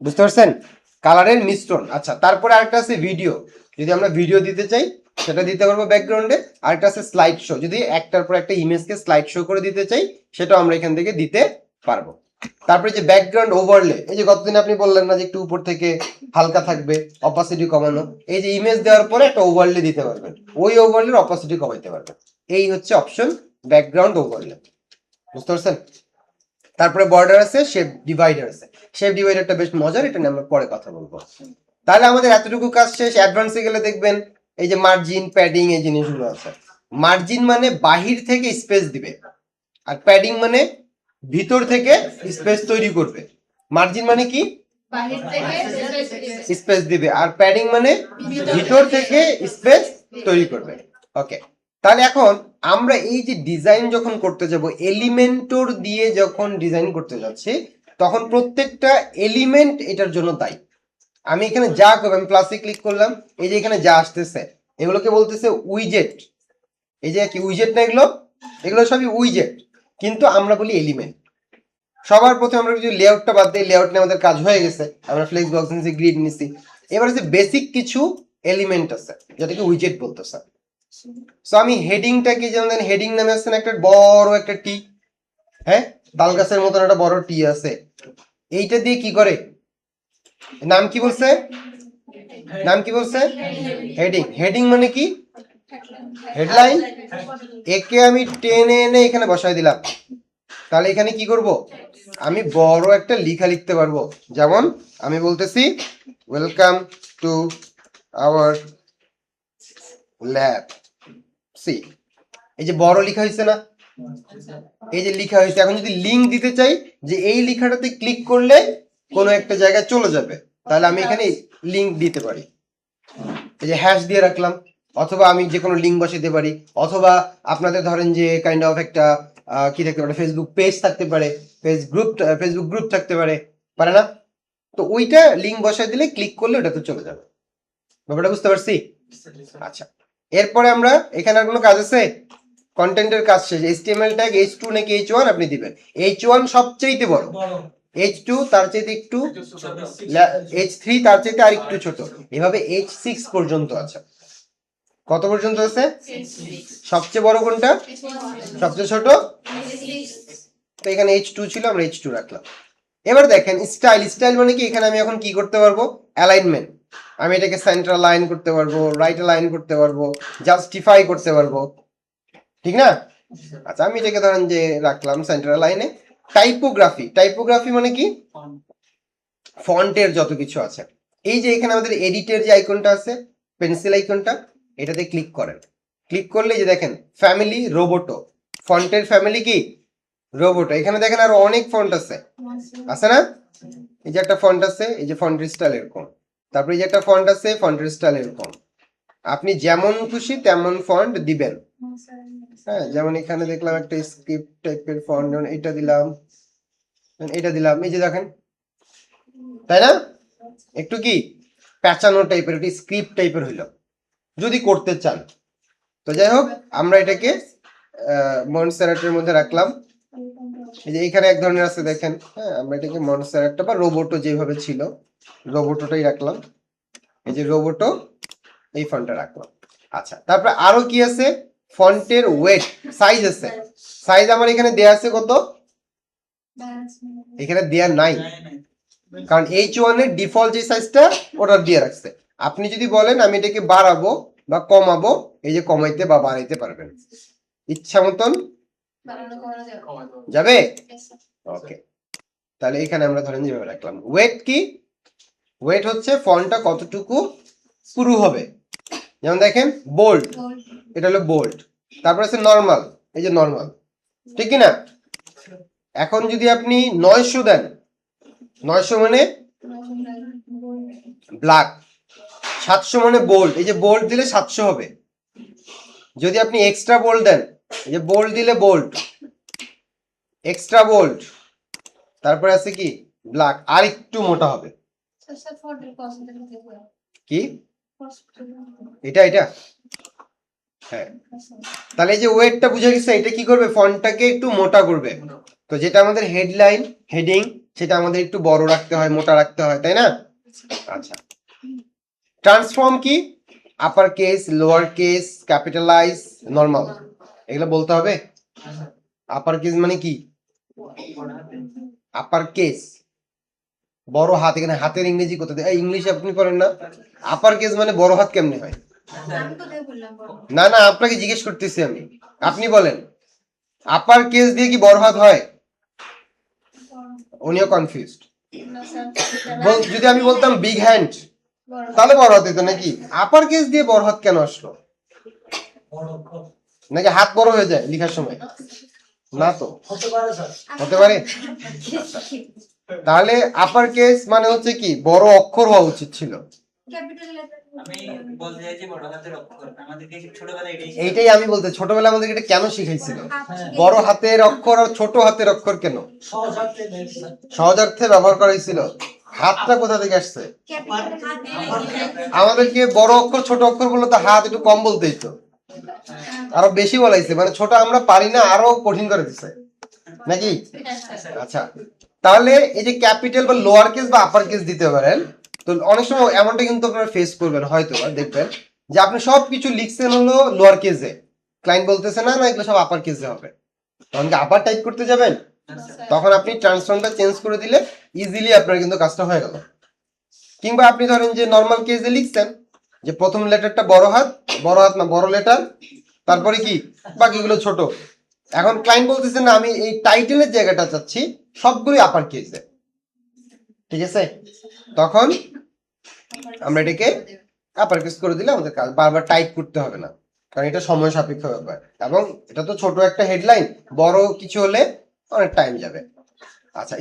বুঝতে পারছেন? কালারের মিশ্রণ। আচ্ছা, তারপরে আরেকটা আছে ভিডিও, যদি আমরা ভিডিও দিতে চাই সেটা দিতে পারবো ব্যাকগ্রাউন্ডে। আরেকটা আছে স্লাইড শো, যদি একটার পর একটা ইমেজকে স্লাইড শো করে দিতে চাই সেটাও আমরা এখান থেকে দিতে পারবো। তারপরে যে ব্যাকগ্রাউন্ড ওভারলে, এই যে গতদিন আপনি বললেন না যে একটু উপর থেকে হালকা থাকবে, অপাসিটি কমানো, এই যে ইমেজ দেওয়ার পরে একটা ওভারলে দিতে পারবেন, ওই ওভারলের অপাসিটি কমাইতে পারবেন। এই হচ্ছে অপশন ব্যাকগ্রাউন্ড ওভারলে। বুঝতে পারছেন? তারপরে বর্ডার আছে, শেপ ডিভাইডার আছে। শেপ ডিভাইডারটা বেশ মজার, এটা নিয়ে আমরা পরে কথা বলবো। তাহলে আমাদের এতটুকু কাজ শেষ। অ্যাডভান্সে গেলে দেখবেন এই যে মার্জিন, প্যাডিং, এই জিনিসগুলো আছে। মার্জিন মানে বাহির থেকে স্পেস দিবে, আর প্যাডিং মানে ভিতর থেকে স্পেস তৈরি করবে। মার্জিন মানে কি স্পেস দিবে, আর প্যাডিং মানে ভিতর থেকে স্পেস তৈরি করবে। ওকে, তাহলে এখন আমরা এই যে ডিজাইন যখন করতে যাব, এলিমেন্টর দিয়ে যখন ডিজাইন করতে যাচ্ছি, তখন প্রত্যেকটা এলিমেন্ট এটার জন্য দায়ী। আমি এখানে যা করব, আমি প্লাসে ক্লিক করলাম, এই যে এখানে যা আসতেছে এগুলোকে বলতেছে উইজেট। এই যে কি উইজেট না, এগুলো এগুলো সবই উইজেট, কিন্তু আমরা বলি এলিমেন্ট। সবার প্রথমে আমরা যদি লেআউটটা বাদ দিই, লেআউট নিয়ে আমাদের কাজ হয়ে গেছে, আমরা ফ্লেক্স বক্স নিয়েছি, গ্রিড নিয়েছি। এবার যে বেসিক কিছু এলিমেন্ট আছে যেটাকে উইজেট বলতেছে। সো আমি হেডিংটা কি, যেমন হেডিং নামে আছে একটা বড় একটা টি, হ্যাঁ, তাল গাছের মতন একটা বড় টি আছে, এইটা দিয়ে কি করে, নাম কি বলছে, নাম কি বলছে হেডিং। হেডিং মানে কি হেডলাইন। একে আমি টেনে এনে এখানে বসাই দিলাম, তাহলে এখানে কি করব, আমি বড় একটা লেখা লিখতে পারবো। যেমন আমি বলতেছি welcome to our lab C, এই যে বড় লেখা হয়েছে না, এই যে লেখা হয়েছে, এখন যদি লিঙ্ক দিতে চাই যে এই লেখাটাতে ক্লিক করলে কোনো একটা জায়গায় চলে যাবে, তাহলে আমি এখানে লিঙ্ক দিতে পারি, এই যে হ্যাশ দিয়ে রাখলাম, অথবা আমি যে কোনো লিঙ্ক বসাতে পারি, অথবা আপনাদের ধরেন যে কাইন্ড অফ একটা কি থাকতে পারে, ফেসবুক পেজ থাকতে পারে, ফেসবুক গ্রুপ থাকতে পারে, পারে না? তো ওইটা লিঙ্ক বসাই দিলে ক্লিক করলে ওটাতে চলে যাবে। ব্যাপারটা বুঝতে পারছি? আচ্ছা, এরপরে আমরা এখানে আর কোনো কাজ আছে? কন্টেন্টের কাজ শেষ। HTML ট্যাগ H2 নাকি H1 আপনি দিবেন। H1 সবচেয়ে বড়, H2 তার চাইতে একটু, H3 তার চাইতে আর একটু ছোট, এভাবে H6 পর্যন্ত আছে। কত পর্যন্ত আছে? সবচেয়ে বড় কোনটা? সবচেয়ে ছোট? তো এখানে H2 ছিল, আমরা H2 রাখলাম। এবার দেখেন স্টাইল, স্টাইল মানে কি, এখানে আমি এখন কি করতে পারবো? অ্যালাইনমেন্ট, আমি এটাকে সেন্টার লাইন করতে পারবো, রাইট লাইন করতে পারবো, জাস্টিফাই করতে পারবো, ঠিক না? আচ্ছা, আমি এটাকে ধরেন যে রাখলাম সেন্টার লাইনে। টাইপোগ্রাফি, টাইপোগ্রাফি মানে কি? ফন্টের যত কিছু আছে। এই যে এখানে আমাদের এডিটের যে আইকনটা আছে, পেন্সিল আইকনটা, এটাতে ক্লিক করেন। ক্লিক করলে যে দেখেন ফ্যামিলি রোবোটো, ফন্টের ফ্যামিলি কি? রোবোটো। এখানে দেখেন আরো অনেক ফন্ট আছে, আছে না? এই যে একটা ফন্ট আছে, এই যে ফন্টের স্টাইল এরকম, তারপরে এই যে একটা ফন্ট আছে, ফন্টের স্টাইল এরকম। আপনি যেমন খুশি তেমন ফন্ট দিবেন। হ্যাঁ, যেমন এখানে দেখলাম একটা স্ক্রিপ্ট টাইপের ফন্ট, যেমন এটা দিলাম, এটা দিলাম, এই যে দেখেন, তাই না? একটু কি প্যাচানো টাইপের, একটু স্ক্রিপ্ট টাইপের হইলো যদি করতে চান। তো যাই হোক, আমরা এটাকে মনসেরাটের মধ্যে রাখলাম। এই যে এখানে এক ধরনের আছে দেখেন, হ্যাঁ, আমরা এটাকে মনসেরাটটা বা রোবোটো যেভাবে ছিল রোবোটোটাই রাখলাম। এই যে রোবোটো, এই ফন্টটা রাখলাম। আচ্ছা, তারপরে আরো কি আছে? ফন্টের ওয়েট, সাইজ আছে। সাইজ আমার এখানে দেয়া আছে কত? এখানে দেয়া নাই, কারণ H1 এর ডিফল্ট যে সাইজটা ওটা দিয়ে রাখছে। আপনি যদি বলেন আমি এটাকে বাড়াবো বা কমাবো, এই যে কমাইতে বা বাড়াইতে পারবেন ইচ্ছা মতন, যাবে? ওকে, তাহলে এখানে আমরা ধরেন যেভাবে রাখলাম। ওয়েট কি? ওয়েট হচ্ছে ফন্টটা কতটুকু পুরু হবে। যেমন দেখেন বোল্ড, এটা হলো বোল্ড। তারপর আছে নর্মাল, এই যে নর্মাল, ঠিক কি না? এখন যদি আপনি 900 দেন, 900 মানে ব্ল্যাক, 700 মানে বোল্ড, এই যে বোল্ড দিলে 700 হবে। যদি আপনি এক্সট্রা বোল্ড দেন, এই যে বোল্ড দিলে বোল্ড, এক্সট্রা বোল্ড, তারপরে আছে কি ব্ল্যাক, আর একটু মোটা হবে। কি এটা? এটা হ্যাঁ, তাহলে এই যে ওয়েটটা বুঝে গেছে, এটা কি করবে? ফন্টটাকে একটু মোটা করবে। তো যেটা আমাদের হেডলাইন, হেডিং, সেটা আমাদের একটু বড় রাখতে হয়, মোটা রাখতে হয়, তাই না? আচ্ছা, ট্রান্সফর্ম কি? Upper case, lower case, capitalise, normal, এগুলো বলতে হবে। আপার কেস মানে কি? আপার কেস বড় হাত, এখানে হাতের ইংরেজি কোথায়? ইংলিশ আপনি করেন না? আপার কেস মানে বড় হাত কেমনে হয়? না না, আপনাকে জিজ্ঞেস করতেছি আমি, আপনি বলেন আপার কেস দিয়ে কি বড় হাত হয়? উনিও কনফিউজড। যদি আমি বলতাম বিগ হ্যান্ড, তাহলে বড় হাত হইতো নাকি? আপার কেস দিয়ে বড় হাত কেন আসলো? নাকি হাত বড় হয়ে যায় লেখার সময়? না তো, হতে পারে। তাহলে আপার কেস মানে হচ্ছে কি, বড় অক্ষর হওয়া উচিত ছিল। এইটাই আমি বলতে, ছোটবেলা আমাদের এটা কেন শিখাইছিল? বড় হাতের অক্ষর আর ছোট হাতের অক্ষর কেন সহজার্থে ব্যবহার করা হয়েছিল? হাতটা কোথা থেকে আসছে? আমাদেরকে বড় অক্ষর ছোট অক্ষর বললো তো হাত একটু কম বলতেই তো, আরো বেশি বলাইছে, মানে ছোট আমরা পারি না, আরো কঠিন করে দিচ্ছে নাকি? আচ্ছা, তাহলে এই যে ক্যাপিটাল বা লোয়ার কেস বা আপার কেস দিতে পারেন। তো অনেক সময় এমনটা কিন্তু আপনারা ফেস করবেন, হয়তো দেখবেন যে আপনি সবকিছু লিখছেন হলো লোয়ার কেসে, ক্লায়েন্ট বলতেছে না না এগুলো সব আপার কেসে হবে, তখন কি আপার টাইপ করতে যাবেন? তখন আপনি ট্রান্সফর্মটা চেঞ্জ করে দিলে ইজিলি আপনার কিন্তু কাজটা হয়ে গেল। কিংবা আপনি ধরেন যে নর্মাল কেসে লিখছেন যে প্রথম লেটারটা বড় হাত, বড় হাত না বড় লেটার, তারপরে কি বাকিগুলো ছোট। এখন ক্লায়েন্ট বলতেছে না আমি এই টাইটেলের জায়গাটা চাচ্ছি সবগুলোই আপার কেসে, ঠিক আছে? তখন আমরা এটাকে আপার কেস করে দিলে আমাদের কাজ বারবার টাইপ করতে হবে না, কারণ এটা সময় সাপেক্ষ ব্যাপার, এবং এটা তো ছোট একটা হেডলাইন, বড় কিছু হলে অনেক টাইম যাবে। আচ্ছা,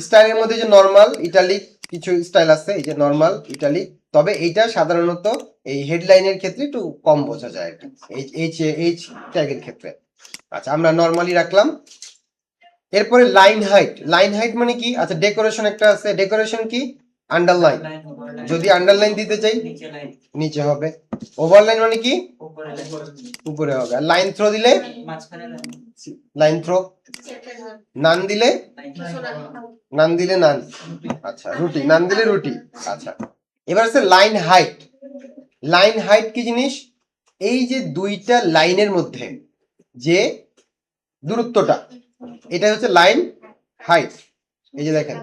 স্টাইলের মধ্যে যে নরমাল ইটালিক কিছু স্টাইল আছে, এই যে নরমাল ইটালিক, তবে এইটা সাধারণত এই হেডলাইনের ক্ষেত্রে একটু কম বোঝা যায় আর কি, এইচ ট্যাগের ক্ষেত্রে। আচ্ছা, আমরা নরমালি রাখলাম। এরপরে লাইন হাইট মানে কি? আচ্ছা, ডেকোরেশন একটা আছে, ডেকোরেশন কি? আন্ডারলাইন, যদি আন্ডারলাইন দিতে চাই নিচে হবে। ওভারলাইন মানে কি? উপরে হবে। আর লাইন থ্রো দিলে লাইন থ্রো, নান দিলে নান। আচ্ছা, রুটি, নান দিলে রুটি। আচ্ছা, এবার আছে লাইন হাইট কি জিনিস? এই যে দুইটা লাইনের মধ্যে যে দূরত্বটা, এটা হচ্ছে লাইন হাইট। এই যে দেখেন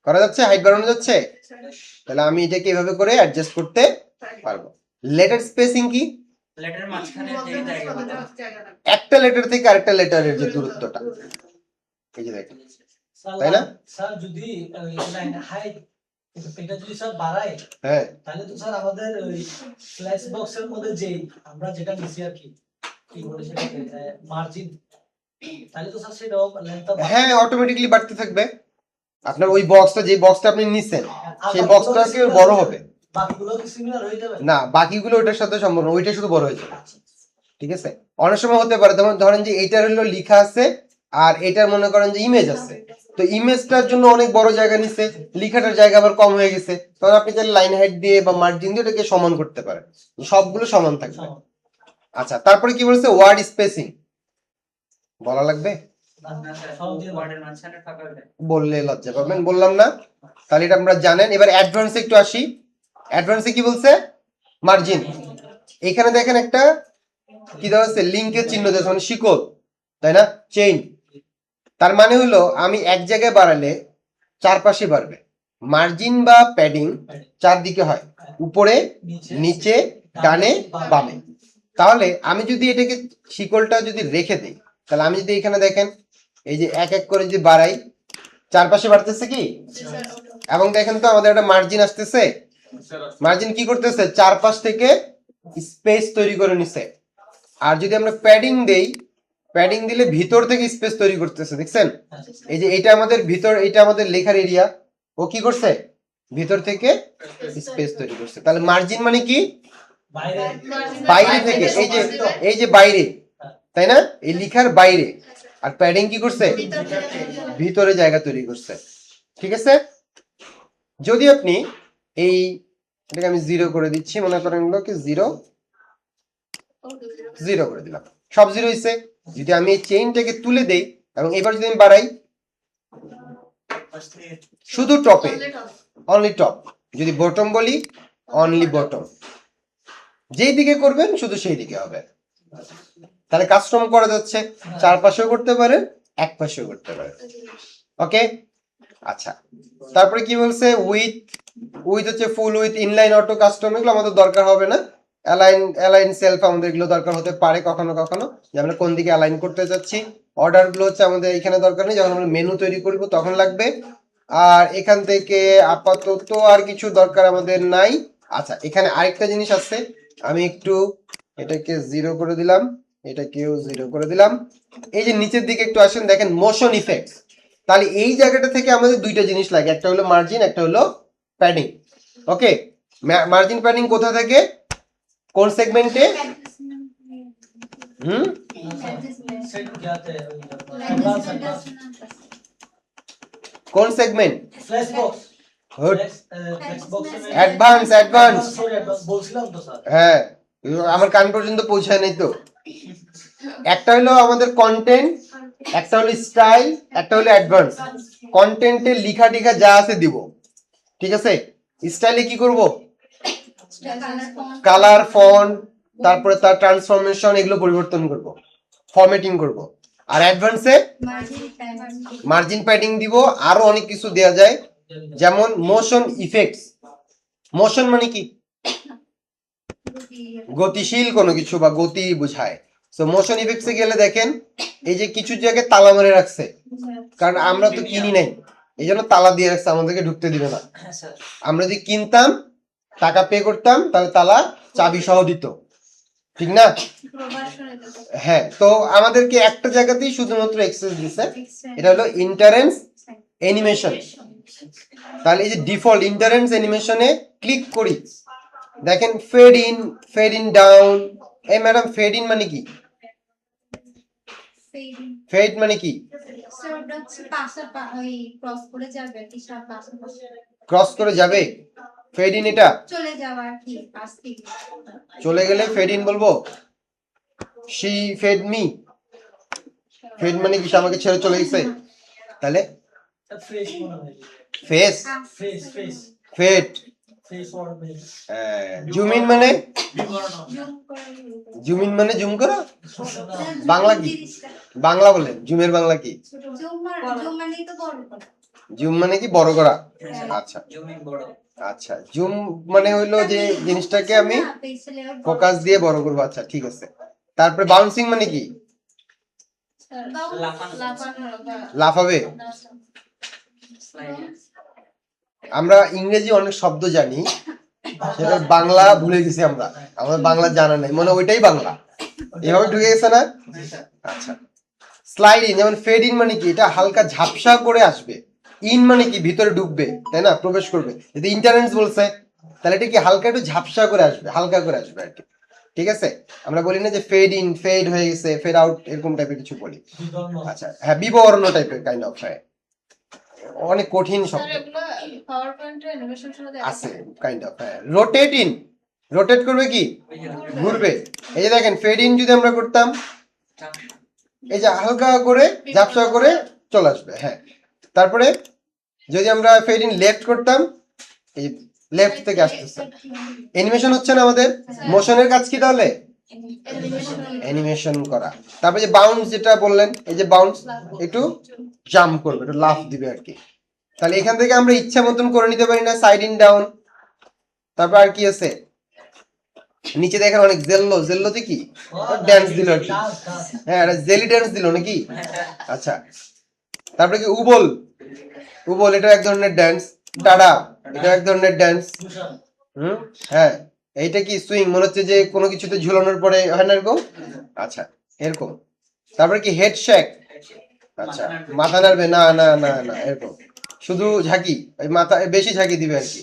করা যাচ্ছে, হাইট বাড়ানো যাচ্ছে, তাহলে আমি এটাকে এভাবে করে অ্যাডজাস্ট করতে পারবো। লেটার স্পেসিং কি? একটা লেটার থেকে আরেকটা লেটারের যে দূরত্বটা, এই যে দেখেন, তাই না? স্যার যদি লাইন হাইট এটা যদি স্যার বাড়ায়, হ্যাঁ, তাহলে তো স্যার আমাদের ওই ফ্ল্যাশ বক্সের মধ্যে যে আমরা যেটা নিছি আর কি কি বলে সেটাকে মার্জিন, তাহলে তো স্যার সেটাও লেন্থটা হ্যাঁ, অটোমেটিক্যালি বাড়তে থাকবে। আপনার ওই বক্সটা, যে বক্সটা আপনি নিছেন, সেই বক্সটা কি বড় হবে? বাকিগুলো কি সিমিলার হয়ে যাবে? না, বাকিগুলো ওইটার সাথে সম্পূর্ণ, ওইটা শুধু বড় হয়ে যাবে। ঠিক আছে, অনেক সময় হতে পারে, যেমন ধরেন যে এইটার হলো লেখা আছে আর এটার মনে করেন যে ইমেজ আছে, তো ইমেজটার জন্য অনেক বড় জায়গা নিছে, লেখাটার জায়গা আবার কম হয়ে গেছে, তখন আপনি চাইলে লাইন হাইট দিয়ে বা মার্জিন দিয়ে এটাকে সমান করতে পারেন, সবগুলো সমান থাকবে। আচ্ছা, তারপরে কি বলছে? ওয়ার্ড স্পেসিং বলা লাগবে? বললে লজ্জা পাবেন, বললাম না, তাহলে এটা আমরা জানেন। এবার অ্যাডভান্সে একটু আসি। অ্যাডভান্সে কি বলছে? মার্জিন। এখানে দেখেন একটা কি দেওয়া আছে? লিঙ্কের চিহ্ন দেওয়া, মানে শিকল, তাই না? চেইন। তার মানে হলো আমি এক জায়গায় বাড়ালে চারপাশে বাড়বে। মার্জিন বা প্যাডিং চারদিকে হয়, উপরে, নিচে, ডানে, বামে। তাহলে আমি যদি এটাকে শিকলটা যদি রেখে দিই, তাহলে আমি যদি এখানে দেখেন এই যে এক এক করে যদি বাড়াই, চারপাশে বাড়তেছে কি? এবং দেখেন তো আমাদের একটা মার্জিন আসতেছে, মার্জিন কি করতেছে? চারপাশ থেকে স্পেস তৈরি করে নিছে। আর যদি আমরা প্যাডিং দেই, প্যাডিং দিলে ভিতর থেকে স্পেস তৈরি করতেছে, দেখছেন? এই যে এটা আমাদের ভিতর, এটা আমাদের লেখার এরিয়া, ও কি করছে? ভিতর থেকে স্পেস তৈরি করছে। তাহলে মার্জিন মানে কি? বাইরে থেকে, এই যে বাইরে, তাই না? এই লেখার বাইরে। আর প্যাডিং কি করছে? ভিতরে জায়গা তৈরি করছে। ঠিক আছে, যদি আপনি এই এটাকে আমি 0 করে দিচ্ছি, মনে করেন কি 0 করে দিলাম, সব 0 হইছে। যদি আমি এই চেইনটাকে তুলে দেই এবং এবার যদি আমি বাড়াই, শুধু টপে, অনলি টপ। যদি বটম বলি, অনলি বটম। যেই দিকে করবেন শুধু সেই দিকে হবে। তাহলে কাস্টম করা যাচ্ছে, চারপাশেও করতে পারেন, এক পাশেও করতে পারেন। ওকে, আচ্ছা, তারপরে কি বলছে? উইথ হচ্ছে ফুল উইথ, ইনলাইন, অটো, কাস্টম, এগুলো আমাদের দরকার হবে না। অ্যালাইন সেলফ আমাদের এগুলো দরকার হতে পারে কখনো কখনো, যে আমরা কোন দিকে অ্যালাইন করতে যাচ্ছি। অর্ডার গুলো হচ্ছে আমাদের এখানে দরকার নেই, যখন আমরা মেনু তৈরি করব তখন লাগবে। আর এখান থেকে আপাতত আর কিছু দরকার আমাদের নাই। আচ্ছা, এখানে আরেকটা জিনিস আছে, আমি একটু এটাকে 0 করে দিলাম, এটাকেও 0 করে দিলাম। এই যে নিচের দিকে একটু আসেন, দেখেন মোশন ইফেক্টস। তাহলে এই জায়গাটা থেকে আমাদের দুইটা জিনিস লাগে, একটা হলো মার্জিন, একটা হলো প্যাডিং। ওকে, মার্জিন প্যাডিং কোথা থেকে, কোন সেগমেন্টে? কোন সেগমেন্ট? ফ্ল্যাশ বক্স, অ্যাডভান্স বলছিলাম তো স্যার। হ্যাঁ, আমার কান পর্যন্ত পৌঁছায় নাই তো। একটা হলো আমাদের কন্টেন্ট, একটা হলো স্টাইল, একটা হলো অ্যাডভান্স। কন্টেন্টে লিখা টিখা যা আছে দিব, ঠিক আছে। স্টাইলে কি করব? কালার, ফন্ট, তারপরে তার ট্রান্সফরমেশন, এগুলো পরিবর্তন করব, ফরম্যাটিং করব। আর অ্যাডভান্সে মার্জিন প্যাডিং দিব, আরো অনেক কিছু দেয়া যায়, যেমন মোশন ইফেক্টস। মোশন মানে কি? গতিশীল কোনো কিছু বা গতি বোঝায়। সো মোশন ইফেক্টসে গেলে দেখেন এই যে কিছু জায়গায় তালা মেরে রাখছে, কারণ আমরা তো কিনি নাই, এই জন্য তালা দিয়ে রাখছে, আমাদেরকে ঢুকতে দিবে না। আমরা যদি কিনতাম টাকা পে করতাম, তাহলে তালা চাবি সহ দিত, ঠিক না? হ্যাঁ, তো আমাদেরকে একটা জায়গাতেই শুধুমাত্র এক্সেস দিছে, এটা হলো ইন্টারেন্স অ্যানিমেশন। তাহলে এই যে ডিফল্ট ইন্টারেন্স অ্যানিমেশনে ক্লিক করি, দেখেন ফেড ইন ডাউন। এই ম্যাডাম ফেড ইন মানে কি? ফেড মানে কি? ক্রস করে যাবে, ফেড ইন এটা চলে গেলে ফেড ইন বলবো। শি ফেড মি, ফেড মানে কি? সে আমাকে ছেড়ে চলে গেছে। তাহলে ফ্রেশ মনে হয়, face fresh fresh fade. Fresh word zoom in মানে? জুম ইন মানে জুম করা। বাংলা কি? বাংলা বলেন, জুমের বাংলা কি? জুম মানে কি? বড় করা। আচ্ছা আচ্ছা, জুম মানে হইলো যে জিনিসটাকে আমি ফোকাস দিয়ে বড় করবো। আচ্ছা ঠিক আছে। তারপরে বাউন্সিং মানে কি? লাফাবে। আমরা ইংরেজি অনেক শব্দ জানি, সেটা বাংলা ভুলে গেছি আমরা, আমাদের বাংলা জানা নেই, মনে হয় ওইটাই বাংলা। এভাবে ঢুকে গেছে না? আচ্ছা, স্লাইড ইন, যেমন ফেড ইন মানে কি? এটা হালকা ঝাপসা করে আসবে। ইন মানে কি? ভিতরে ঢুকবে, তাই না? প্রবেশ করবে। যদি ইন্টারেন্স বলছে, তাহলে এটা কি হালকা একটু ঝাপসা করে আসবে, হালকা করে আসবে আর কি। ঠিক আছে, আমরা বলি না যে ফেড ইন, ফেড হয়ে গেছে, ফেড আউট, এরকম টাইপের কিছু বলি। আচ্ছা হ্যাঁ, বিবর্ণ টাইপের কাইন্ড অফ, হ্যাঁ অনেক কঠিন শব্দ আছে কাইন্ড অফ। হ্যাঁ, রোটেট ইন, রোটেট করবে কি? ঘুরবে। এই যে দেখেন ফেড ইন যদি আমরা করতাম, এই যে হালকা করে ঝাপসা করে চলে আসবে। হ্যাঁ, তারপরে যদি আমরা ফেড ইন লেফট করতাম, এই লেফট থেকে আসতেছে, অ্যানিমেশন হচ্ছে না আমাদের। মোশনের কাজ কি তাহলে? অ্যানিমেশন করা। তারপরে যে বাউন্স যেটা বললেন, এই যে বাউন্স, একটু জাম্প করবে, একটু লাফ দিবে আর কি। তাহলে এখান থেকে আমরা ইচ্ছা মতন করে নিতে পারি না, সাইড ইন ডাউন। তারপর আর কি আছে? নিচে দেখেন অনেক জেল্লো, জেল্লোতে কি ড্যান্স দিল আর কি। হ্যাঁ, এটা জেলি ড্যান্স দিল নাকি? আচ্ছা, তারপরে কি উবল, উবল এটা এক ধরনের ড্যান্স। টাডা, এটা এক ধরনের ড্যান্স। হ্যাঁ, এইটা কি সুইং, মনে হচ্ছে যে কোনো কিছুতে ঝুলানোর পরে হয় না এরকম। আচ্ছা, এরকম। তারপরে কি হেড শেক, আচ্ছা মাথা নাড়বে, না না না না এরকম, শুধু ঝাঁকি, ওই মাথা বেশি ঝাঁকি দিবে আর কি।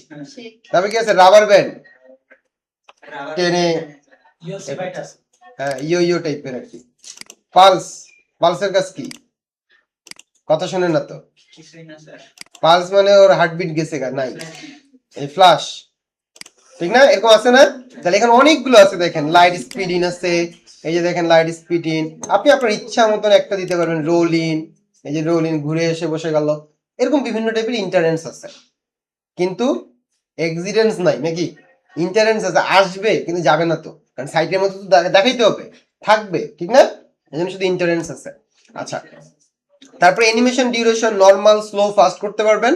তারপরে কি আছে? রাবার ব্যান্ড, টেনে, হ্যাঁ ইয়ো ইয়ো টাইপের আর কি। পালস, পালসের কাজ কি? কথা শোনে না তো। পালস মানে ওর হার্টবিট গেছে গা, নাই। এই ফ্লাশ, ঠিক না? এরকম আছে না? তাহলে এখানে অনেকগুলো আছে, দেখেন লাইট স্পিড ইন আছে, এই যে দেখেন লাইট স্পিড ইন, আপনি আপনার ইচ্ছা মতন একটা দিতে পারবেন। রোল ইন, এই যে রোল ইন, ঘুরে এসে বসে গেল। এরকম বিভিন্ন টাইপের ইন্টারেন্স আছে, কিন্তু এক্সিডেন্স নাই নাকি? ইন্টারেন্স আছে, আসবে কিন্তু যাবে না তো, কারণ সাইটের মধ্যে তো দেখাইতে হবে, থাকবে, ঠিক না? এই জন্য শুধু ইন্টারেন্স আছে। আচ্ছা, তারপরে animation duration, normal, slow, fast করতে পারবেন,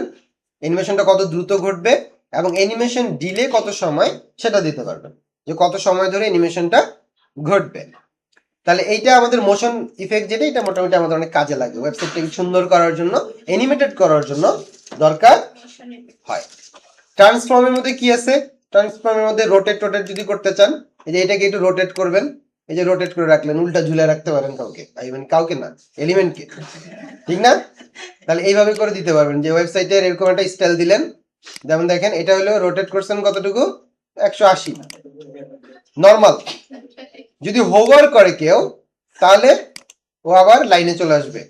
অ্যানিমেশনটা কত দ্রুত ঘটবে, এবং অ্যানিমেশন ডিলে কত সময় সেটা দিতে পারবেন, যে কত সময় ধরে অ্যানিমেশনটা ঘটবে। তাহলে এইটা আমাদের মোশন ইফেক্ট যেটা, এটা মোটামুটি আমাদের অনেক কাজে লাগে, ওয়েবসাইটটাকে সুন্দর করার জন্য, অ্যানিমেটেড করার জন্য দরকার হয়। ট্রান্সফর্মের মধ্যে কি আছে? ট্রান্সফর্মের মধ্যে রোটেট, টোটেট যদি করতে চান, এই যে এটাকে একটু রোটেট করবেন, এই যে রোটেট করে রাখলেন, উল্টা ঝুলে রাখতে পারেন কাউকে, মানে কাউকে না, এলিমেন্টকে, ঠিক না? তাহলে এইভাবে করে দিতে পারবেন, যে ওয়েবসাইটের এরকম একটা স্টাইল দিলেন, যেমন দেখেন এটা হলো রোটেট করছেন কতটুকু, 180 নরমাল। যদি হোভার করে কেউ, তাহলে ও আবার লাইনে চলে আসবে।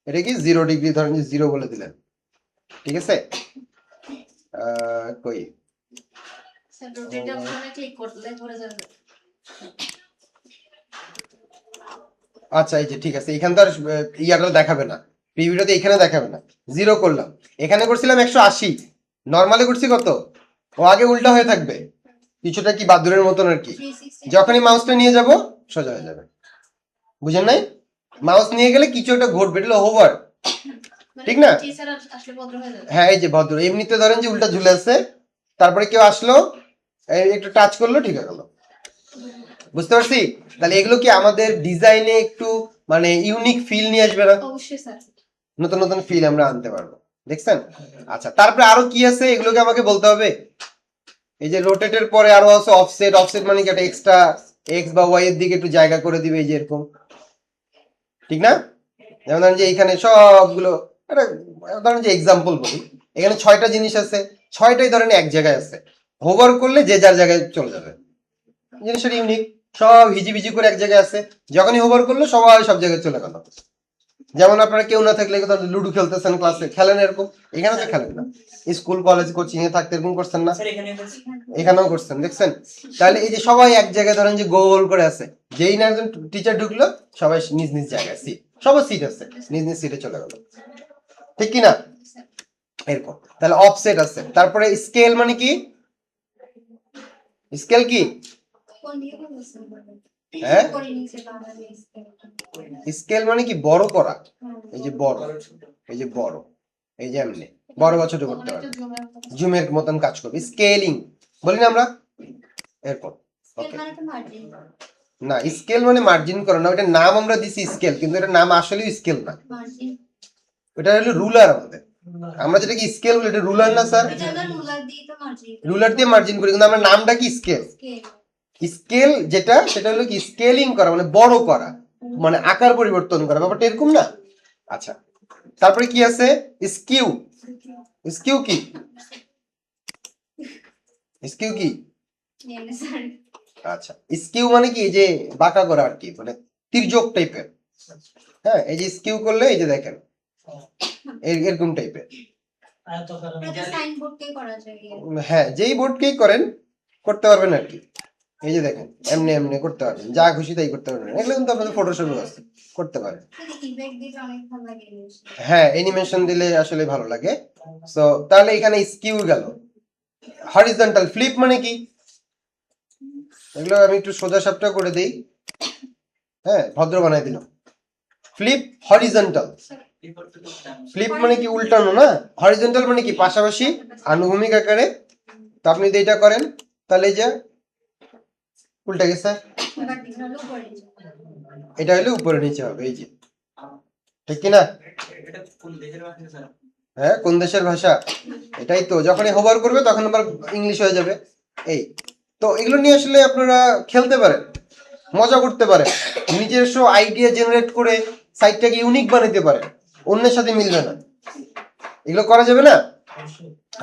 এটা কি 0 ডিগ্রি, ধরেন যে 0 বলে দিলেন, ঠিক আছে? কই আচ্ছা, এই যে ঠিক আছে, এখানে তো আর ইয়াটা দেখাবে না, প্রিভিউটাতে এখানে দেখাবে না। 0 করলাম, এখানে করছিলাম 180, নরমালে করছি কত, ও আগে উল্টা হয়ে থাকবে, কিছুটা কি বাদুরের মতন আর কি। যখনই মাউসটা নিয়ে যাব, সোজা হয়ে যাবে। বুঝেন নাই? মাউস নিয়ে গেলে কিছু একটা ঘটবে, এটা হোভার, ঠিক না? হ্যাঁ, এই যে ভদ্র, এমনিতে ধরেন যে উল্টা ঝুলে আছে, তারপরে কেউ আসলো, একটু টাচ করলো, ঠিক হয়ে গেল। বুঝতে পারছি? তাহলে এগুলো কি আমাদের ডিজাইনে একটু মানে ইউনিক ফিল নিয়ে আসবে না? অবশ্যই স্যার। নতুন নতুন ফিল আমরা আনতে পারবো, দেখছেন? আচ্ছা, তারপরে আরো কি আছে, এগুলোকে আমাকে বলতে হবে। এই যে রোটেটের পরে আরো আছে অফসেট। অফসেট মানে কি একটা এক্সট্রা এক্স বা ওয়াই এর দিকে একটু জায়গা করে দিবে, এই যে এরকম, ঠিক না? যেমন ধরেন যে এইখানে সবগুলো একটা ধরেন যে এক্সাম্পল বলি, এখানে 6টা জিনিস আছে, 6টাই ধরেন এক জায়গায় আছে, হোভার করলে যে যার জায়গায় চলে যাবে। জিনিসটা ইউনিক, সব হিজিবিজি করে এক জায়গায় আছে, যখনই হোভার করলো সবাই সব জায়গায় চলে গেল। যেমন আপনারা কেউ না থাকলে লুডো খেলতেছেন, ক্লাসে খেলেন এরকম, এখানে তো খেলেন না, স্কুল কলেজ কোচিং এ থাকতে এরকম করছেন না, এখানেও করছেন, দেখছেন? তাহলে এই যে সবাই এক জায়গায় ধরেন যে গোল করে আছে, যেই না একজন টিচার ঢুকলো সবাই নিজ নিজ জায়গায় সিট, সবার সিট আছে, নিজ নিজ সিটে চলে গেল, ঠিক কি না? এরকম। তাহলে অফসেট আছে। তারপরে স্কেল মানে কি? স্কেল কি? হ্যাঁ, স্কেল মানে কি? বড় করা। এই যে বড়, এই যে বড়, এই যে এমনি বড় বা ছোট করতে পারবে, জুমের মতন কাজ করবে, স্কেলিং বলি না আমরা, এরকম। ওকে, না স্কেল মানে মার্জিন করো না, ওটার নাম আমরা দিছি স্কেল, কিন্তু এটার নাম আসলে স্কেল না, এটা হলো রুলার। আমাদের আমরা যেটাকে স্কেল বলি, এটা রুলার না স্যার? রুলার দিয়ে মার্জিন করি, কিন্তু আমরা নামটা কি স্কেল। স্কেল যেটা, সেটা হলো কি স্কেলিং করা, মানে বড় করা, মানে আকার পরিবর্তন করা, ব্যাপারটা এরকম না? আচ্ছা, তারপরে কি আছে? স্কিউ। স্কিউ কি? স্কিউ কি? আচ্ছা, স্কিউ মানে কি? যে বাঁকা করা আর কি, মানে তির্যক টাইপের। হ্যাঁ, এই যে স্কিউ করলে এই যে দেখেন এরকম টাইপের। হ্যাঁ, যেই বোর্ডকেই করেন করতে পারবেন আর কি। এই যে দেখেন এমনি এমনি করতে পারবেন, যা খুশি তাই করতে পারবেন, এগুলো কিন্তু আপনাদের ফটোশপে আছে, করতে পারেন। হ্যাঁ, অ্যানিমেশন দিলে আসলে ভালো লাগে। সো তাহলে এখানে স্কিউ গেল। হরিজন্টাল ফ্লিপ মানে কি? এগুলো আমি একটু সোজা সাপটা করে দেই, হ্যাঁ, ভদ্র বানাই দিলাম। ফ্লিপ হরিজন্টাল, ফ্লিপ মানে কি? উল্টানো না? হরিজন্টাল মানে কি? পাশাপাশি আনুভূমিক আকারে। তো আপনি যদি এটা করেন তাহলে এই যে উল্টা গেছে, এটা হলে উপরে নিচে হবে, এই যে, ঠিক কিনা? হ্যাঁ, কোন দেশের ভাষা? এটাই তো, যখনই হোভার করবে তখন আবার ইংলিশ হয়ে যাবে। এই তো, এগুলো নিয়ে আসলে আপনারা খেলতে পারেন, মজা করতে পারেন, নিজস্ব আইডিয়া জেনারেট করে সাইটটাকে ইউনিক বানাতে পারেন, অন্যের সাথে মিলবে না, এগুলো করা যাবে না?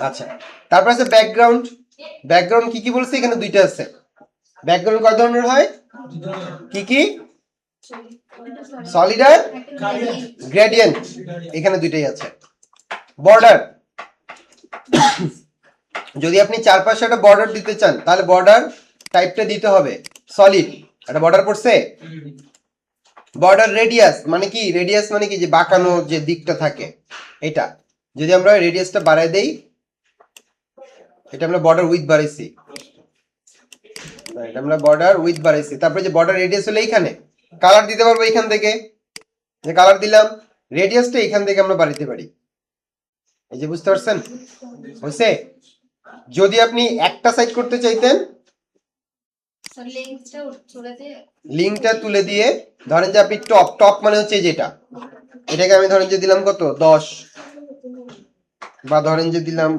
আচ্ছা, তারপর আছে ব্যাকগ্রাউন্ড। ব্যাকগ্রাউন্ড কি কি বলছে? এখানে দুইটা আছে। ব্যাকগ্রাউন্ড কয় ধরনের হয়? কি কি? সলিড আর গ্রেডিয়েন্ট, এখানে দুইটাই আছে। বর্ডার, যদি আপনি চারপাশে একটা বর্ডার দিতে চান তাহলে বর্ডার টাইপটা দিতে হবে সলিড। একটা বর্ডার পড়ছে। বর্ডার রেডিয়াস মানে কি? রেডিয়াস মানে কি? যে বাঁকানো যে দিকটা থাকে, এটা যদি আমরা রেডিয়াসটা বাড়াই দেই, এটা আমরা বর্ডার উইথ বাড়াইছি, এটা আমরা বর্ডার উইথ বাড়াইছি। তারপরে যে বর্ডার রেডিয়াস হলো এইখানে, কালার দিতে পারবো এইখান থেকে, যে কালার দিলাম, রেডিয়াসটা এখান থেকে আমরা বাড়াইতে পারি। এই যে বুঝতে পারছেন? হয়েছে? যদি আপনি একটা সাইড করতে চাইতেন, লিঙ্কটা তুলে দিয়ে ধরেন যে আপনি টপ, টপ মানে হচ্ছে যেটা, এটাকে আমি ধরেন যে দিলাম কত 10, বা ধরেন যে দিলাম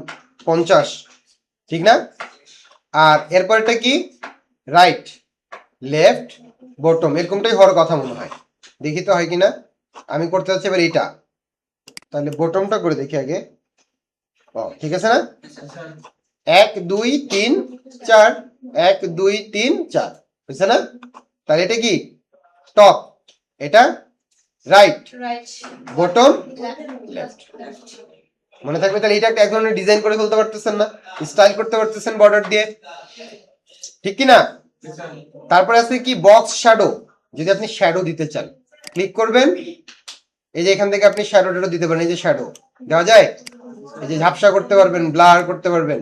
50, ঠিক না? আর এরপরটা কি? রাইট, লেফট, বটম, এরকমটাই হওয়ার কথা মনে হয়। দেখি তো হয় কিনা। আমি করতে চাচ্ছি এবার এটা, তাহলে বটমটা করে দেখি আগে। ও ঠিক আছে না? 1 2 3 4, 1 2 3 4, বুঝছে না? তাহলে এটা কি? টপ, এটা রাইট, বটম লেফট। মনে থাকবে? তাহলে এটা একটা এক ধরনের ডিজাইন করে ফেলতে পারতেছেন না, স্টাইল করতে পারতেছেন বর্ডার দিয়ে, ঠিক কি না? তারপরে আছে কি? Box shadow. যদি আপনি শ্যাডো দিতে চান, ক্লিক করবেন, এই যে এখান থেকে আপনি শ্যাডোটা দিতে পারেন। এই যে শ্যাডো দেওয়া যায়, এই যে ঝাপসা করতে পারবেন, ব্লার করতে পারবেন,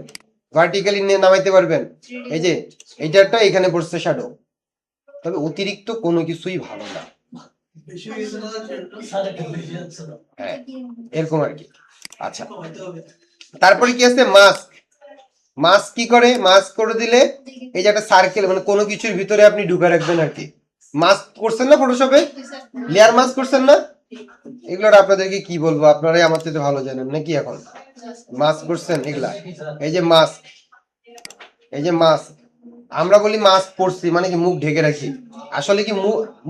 ভার্টিক্যালি নিয়ে নামাইতে পারবেন। এই যে এইটারটা এখানে পড়ছে শ্যাডো। তবে অতিরিক্ত কোনো কিছুই ভালো না, হ্যাঁ, এরকম আর কি। আচ্ছা, তারপরে কি আছে? মাস্ক। মাস্ক কি করে? মাস্ক করে দিলে এই যে একটা সার্কেল, মানে কোনো কিছুর ভিতরে আপনি ঢুকে রাখবেন আর কি। মাস্ক করছেন না ফটোশপে? লেয়ার মাস্ক করছেন না? এগুলো আপনাদেরকে কি বলবো, আপনারাই আমার থেকে ভালো জানেন নাকি। এখন মাস্ক করছেন এগুলা, এই যে মাস্ক, এই যে মাস্ক, আমরা বলি মাস্ক পরছি মানে কি মুখ ঢেকে রাখি, আসলে কি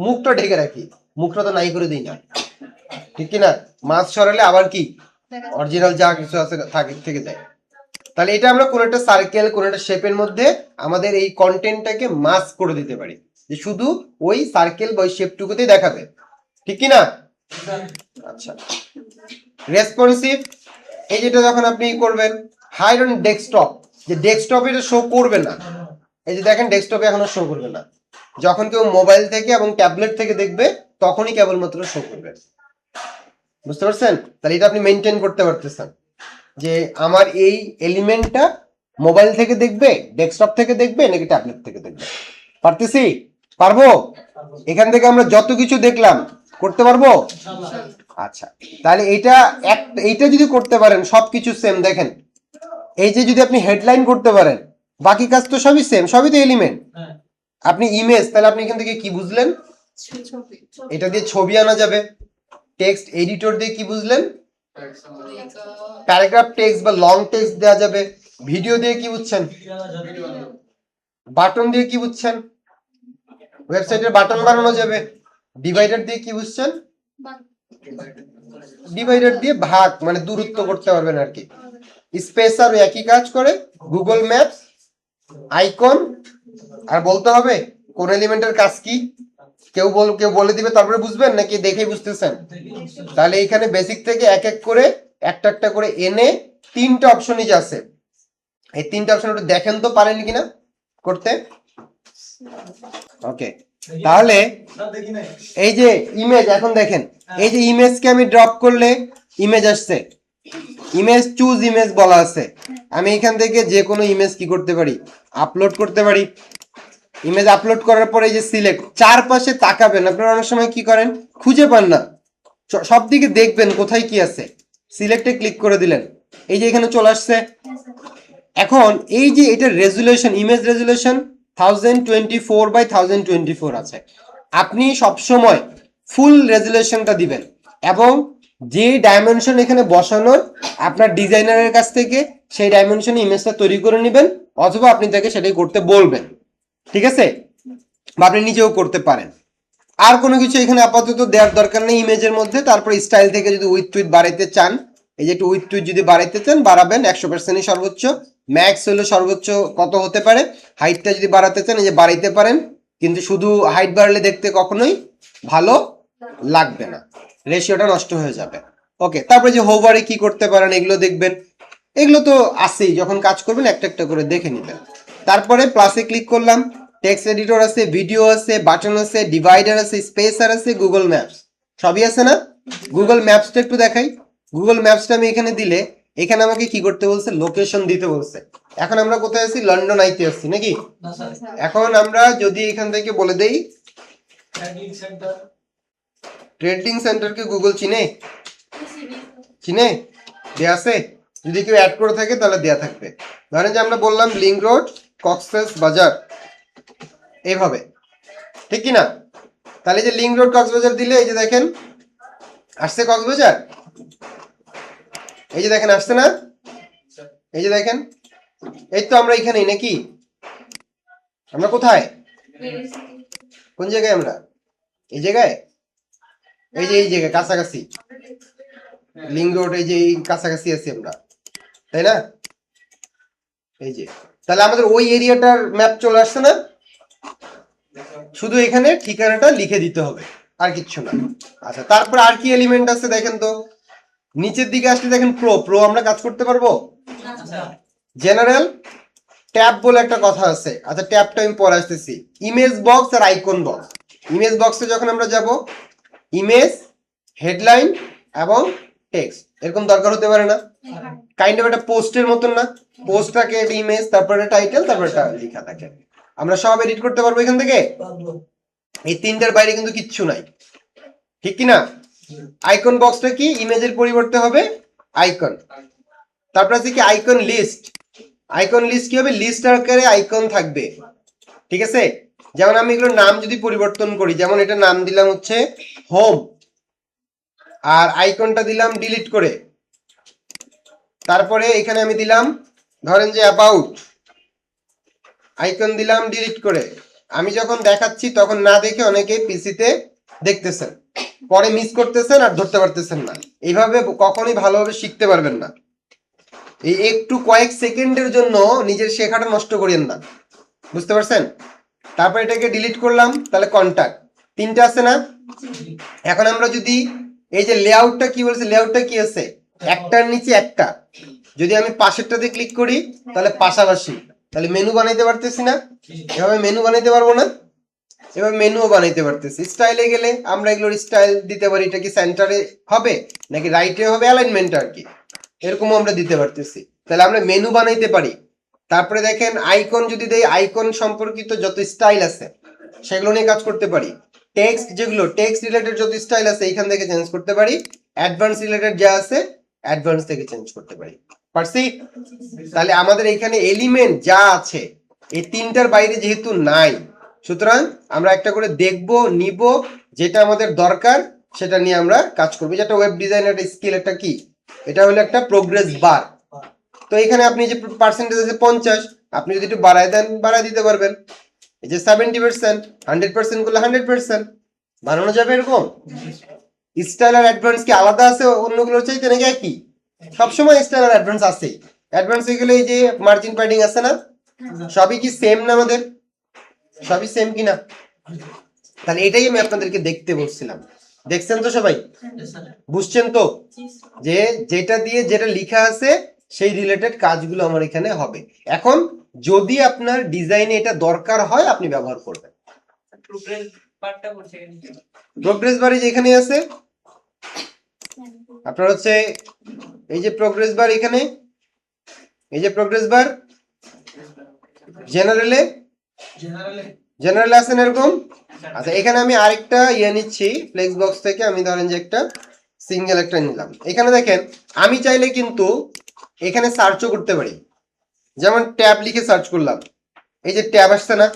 মুখটা ঢেকে রাখি, মুখটা তো নাই করে দিই না, ঠিক কি না? মাস্ক সরালে আবার কি অরিজিনাল যা কিছু আছে থাকে থেকে যায়। তাহলে এটা আমরা কোন একটা সার্কেল কোন একটা শেপের মধ্যে আমাদের এই কন্টেন্টটাকে মাস্ক করে দিতে পারি, যে শুধু ওই সার্কেল বা ওই শেপটুকুতেই দেখাবে, ঠিক কি না? আচ্ছা, রেসপন্সিভ, এই যেটা যখন আপনি করবেন হাইড অন ডেস্কটপ, যে ডেস্কটপে এটা শো করবে না, এই যে দেখেন ডেস্কটপে এখনো শো করবে না, যখন কেউ মোবাইল থেকে এবং ট্যাবলেট থেকে দেখবে তখনই কেবলমাত্র শো করবে। বুঝতে পারছেন? তাহলে এটা আপনি মেনটেন করতে পারতেছেন যে আমার এই এলিমেন্টটা মোবাইল থেকে দেখবে, ডেস্কটপ থেকে দেখবে নাকি ট্যাবলেট থেকে দেখবে। পারতেছি? পারবো? এখান থেকে আমরা যত কিছু দেখলাম করতে পারবো। আচ্ছা, তাহলে এইটা যদি করতে পারেন সবকিছু সেম। দেখেন এই যে যদি আপনি হেডলাইন করতে পারেন, বাকি কাজ তো সবই সেম, সবই তো এলিমেন্ট। আপনি ইমেজ, তাহলে আপনি এখান থেকে কি বুঝলেন? এটা দিয়ে ছবি আনা যাবে। টেক্সট এডিটর দিয়ে কি বুঝলেন? প্যারাগ্রাফ টেক্সট বা লং টেক্সট দেওয়া যাবে। ভিডিও দিয়ে কি বুঝছেন? বাটন দিয়ে কি বুঝছেন? ওয়েবসাইটের বাটন বানানো যাবে। ডিভাইডার দিয়ে কি বুঝছেন? ডিভাইডার দিয়ে ভাগ মানে দূরত্ব করতে পারবেন আর কি। স্পেসার একই কাজ করে। গুগল ম্যাপস, আইকন, আর বলতে হবে কোন এলিমেন্টের কাজ কি, কেউ বলে দিবে তারপরে বুঝবেন নাকি দেখেই বুঝতেছেন? তাহলে এখানে বেসিক থেকে এক এক করে একটা একটা করে এনে তিনটা অপশনই যে আছে, এই তিনটা অপশন একটু দেখেন তো পারেন কিনা করতে। ওকে, তাহলে এই যে ইমেজ, এখন দেখেন এই যে ইমেজকে আমি ড্রপ করলে ইমেজ আসছে, ইমেজ চুজ ইমেজ বলা আছে। আমি এখান থেকে যে কোনো ইমেজ কি করতে পারি? আপলোড করতে পারি। ইমেজ আপলোড করার পরে এই যে সিলেক্ট, চারপাশে তাকাবেন, আপনারা অনেক সময় কি করেন খুঁজে পান না, সব দিকে দেখবেন কোথায় কি আছে। সিলেক্টে ক্লিক করে দিলেন, এই যে এখানে চলে আসছে। এখন এই যে এটা রেজুলেশন, ইমেজ রেজুলেশন 1024 by 1024 আছে। আপনি সবসময় ফুল রেজুলেশনটা দিবেন এবং যে ডাইমেনশন এখানে বসানোর আপনার ডিজাইনারের কাছ থেকে সেই ডাইমেনশনে ইমেজটা তৈরি করে নেবেন, অথবা আপনি তাকে সেটাই করতে বলবেন, ঠিক আছে? বা আপনি নিজেও করতে পারেন। আর কোনো কিছু এখানে আপাতত দেওয়ার দরকার নেই ইমেজের মধ্যে। তারপর স্টাইল থেকে যদি উইথ টুইথ বাড়াইতে চান, এই যে একটু উইথ টুইথ যদি বাড়াইতে চান বাড়াবেন, 100%ই সর্বোচ্চ। ম্যাক্স হলো সর্বোচ্চ কত হতে পারে। হাইটটা যদি বাড়াতে চান এই যে বাড়াইতে পারেন, কিন্তু শুধু হাইট বাড়লে দেখতে কখনোই ভালো লাগবে না, রেশিওটা নষ্ট হয়ে যাবে। ওকে, তারপরে যে হোভারে কি করতে পারেন এগুলো দেখবেন, এগুলো তো আছেই, যখন কাজ করবেন একটা একটা করে দেখে নেবেন। তারপরে প্লাসে ক্লিক করলাম, টেক্সট এডিটর আছে, ভিডিও আছে, বাটন আছে, ডিভাইডার আছে, স্পেসার আছে, গুগল ম্যাপস সবই আছে না? গুগল ম্যাপসটা একটু দেখাই। গুগল ম্যাপসটা আমি এখানে দিলে এখানে আমাকে কি করতে বলছে? লোকেশন দিতে বলছে। এখন আমরা কোথায় আছি? লন্ডন আইতে আসছি নাকি? এখন আমরা যদি এখান থেকে বলে দেই ট্রেডিং সেন্টারকে গুগল চিনে? চিনে? দেয়া আছে? যদি কেউ অ্যাড করে থাকে তাহলে দেয়া থাকবে। ধরেন যে আমরা বললাম লিংক রোড, কক্সেস বাজার, এইভাবে, ঠিক কি না? তাহলে যে লিংক রোড কক্সবাজার দিলে এই যে দেখেন আসছে কক্সবাজার, এই যে দেখেন আসছে না? এই যে দেখেন, এই তো আমরা এখানেই নাকি? আমরা কোথায়? কোন জায়গায় আমরা? এই জায়গায়, এই যে এই জায়গায় কাছাকাছি লিংক রোড, এই যে এই কাছাকাছি আছি আমরা, তাই না? এই যে, তাহলে আমাদের ওই এরিয়াটার ম্যাপ চলে আসছে না? শুধু এখানে ঠিকানাটা লিখে দিতে হবে, আর কিচ্ছু না। আচ্ছা, তারপর আর কি এলিমেন্ট আছে দেখেন তো। নিচের দিকে আসলে দেখেন প্রো আমরা কাজ করতে পারবো। জেনারেল ট্যাব বলে একটা কথা আছে। আচ্ছা, ট্যাবটা আমি পরে আসতেছি। ইমেজ বক্স আর আইকন বক্স। ইমেজ বক্সে যখন আমরা যাব, ইমেজ, হেডলাইন এবং টেক্সট এরকম দরকার হতে পারে না? কাইন্ড অফ একটা পোস্টের মতন না? পোস্ট থাকে, একটা ইমেজ, তারপরে টাইটেল, তারপরে একটা লেখা থাকে। আমরা সব এডিট করতে পারবো এখান থেকে। এই তিনটার বাইরে কিন্তু কিচ্ছু নাই, ঠিক কি না? আইকন বক্সটা কি? ইমেজের পরিবর্তে হবে আইকন। তারপর আছে কি আইকন লিস্ট। আইকন লিস্ট কি হবে? লিস্ট আকারে আইকন থাকবে, ঠিক আছে? যেমন আমি এগুলোর নাম যদি পরিবর্তন করি, যেমন এটা নাম দিলাম হচ্ছে হোম, আর আইকনটা দিলাম ডিলিট করে, তারপরে এখানে আমি দিলাম ধরেন যে অ্যাবাউট, আইকন দিলাম ডিলিট করে। আমি যখন দেখাচ্ছি তখন না দেখে অনেকে পিসিতে দেখতেছেন, পরে মিস করতেছেন আর ধরতে পারতেছেন না। এইভাবে কখনোই ভালোভাবে শিখতে পারবেন না। এই একটু কয়েক সেকেন্ডের জন্য নিজের শেখাটা নষ্ট করিয়েন না, বুঝতে পারছেন? তারপর এটাকে ডিলিট করলাম, তাহলে কন্টাক্ট তিনটা আছে না? এখন আমরা যদি এই যে লেআউটটা কি বলছে, লেআউটটা কি আছে একটার নিচে একটা, যদি আমি পাশেরটাতে ক্লিক করি তাহলে পাশাপাশি, তাহলে মেনু বানাইতে পারতেছি না? এভাবে মেনু বানাইতে পারবো না? এবার মেনুও বানাইতে পারতেছি। স্টাইলে গেলে আমরা এগুলোর স্টাইল দিতে পারি, এটা কি সেন্টারে হবে নাকি রাইটে হবে, অ্যালাইনমেন্ট আর কি, এরকমও আমরা দিতে পারতেছি। তাহলে আমরা মেনু বানাইতে পারি। তারপরে দেখেন আইকন যদি দেই, আইকন সম্পর্কিত যত স্টাইল আছে সেগুলো নিয়ে কাজ করতে পারি। টেক্সট যেগুলো টেক্সট রিলেটেড যত স্টাইল আছে এইখান থেকে চেঞ্জ করতে পারি। অ্যাডভান্স রিলেটেড যা আছে অ্যাডভান্স থেকে চেঞ্জ করতে পারি। পারছি? তাহলে আমাদের এখানে এলিমেন্ট যা আছে এই তিনটার বাইরে যেহেতু নাই, সুতরাং আমরা একটা করে দেখব, নিব, যেটা আমাদের দরকার সেটা নিয়ে আমরা কাজ করবো। যেটা ওয়েব ডিজাইন একটা স্কিল, একটা কি, এটা হলো একটা প্রোগ্রেস বার। তো এখানে আপনি যে পার্সেন্টেজ আছে 50, আপনি যদি একটু বাড়ায় দেন বাড়ায় দিতে পারবেন। এই যে 70%, 100% করলে 100% বানানো যাবে এরকম। স্টাইল আর অ্যাডভান্স কি আলাদা আছে অন্যগুলোর চাইতে নাকি একই? সবসময় স্টাইল আর অ্যাডভান্স আছে। অ্যাডভান্স হয়ে গেলে এই যে মার্জিন প্যাডিং আছে না, সবই কি সেম না? আমাদের সবই সেম কিনা? তাহলে এটাই আমি আপনাদেরকে দেখতে বলছিলাম। দেখছেন তো সবাই? বুঝছেন তো যে যেটা দিয়ে যেটা লেখা আছে সেই রিলেটেড কাজগুলো আমার এখানে হবে। এখন যদি আপনার ডিজাইনে এটা দরকার হয় আপনি ব্যবহার করবেন। প্রোগ্রেস বার যেখানে আছে আপনার হচ্ছে এই যে প্রোগ্রেস বার, এখানে এই যে প্রোগ্রেস বার জেনারেলে জেনারেল আছেন এরকম। আচ্ছা, এখানে আমি আরেকটা ইয়ে নিচ্ছি ফ্লেক্স বক্স থেকে। আমি ধরেন যে একটা সিঙ্গেল একটা নিলাম। এখানে দেখেন আমি চাইলে কিন্তু এখানে সার্চও করতে পারি। যেমন ট্যাব লিখে সার্চ করলাম, এই যে ট্যাব আসছে না?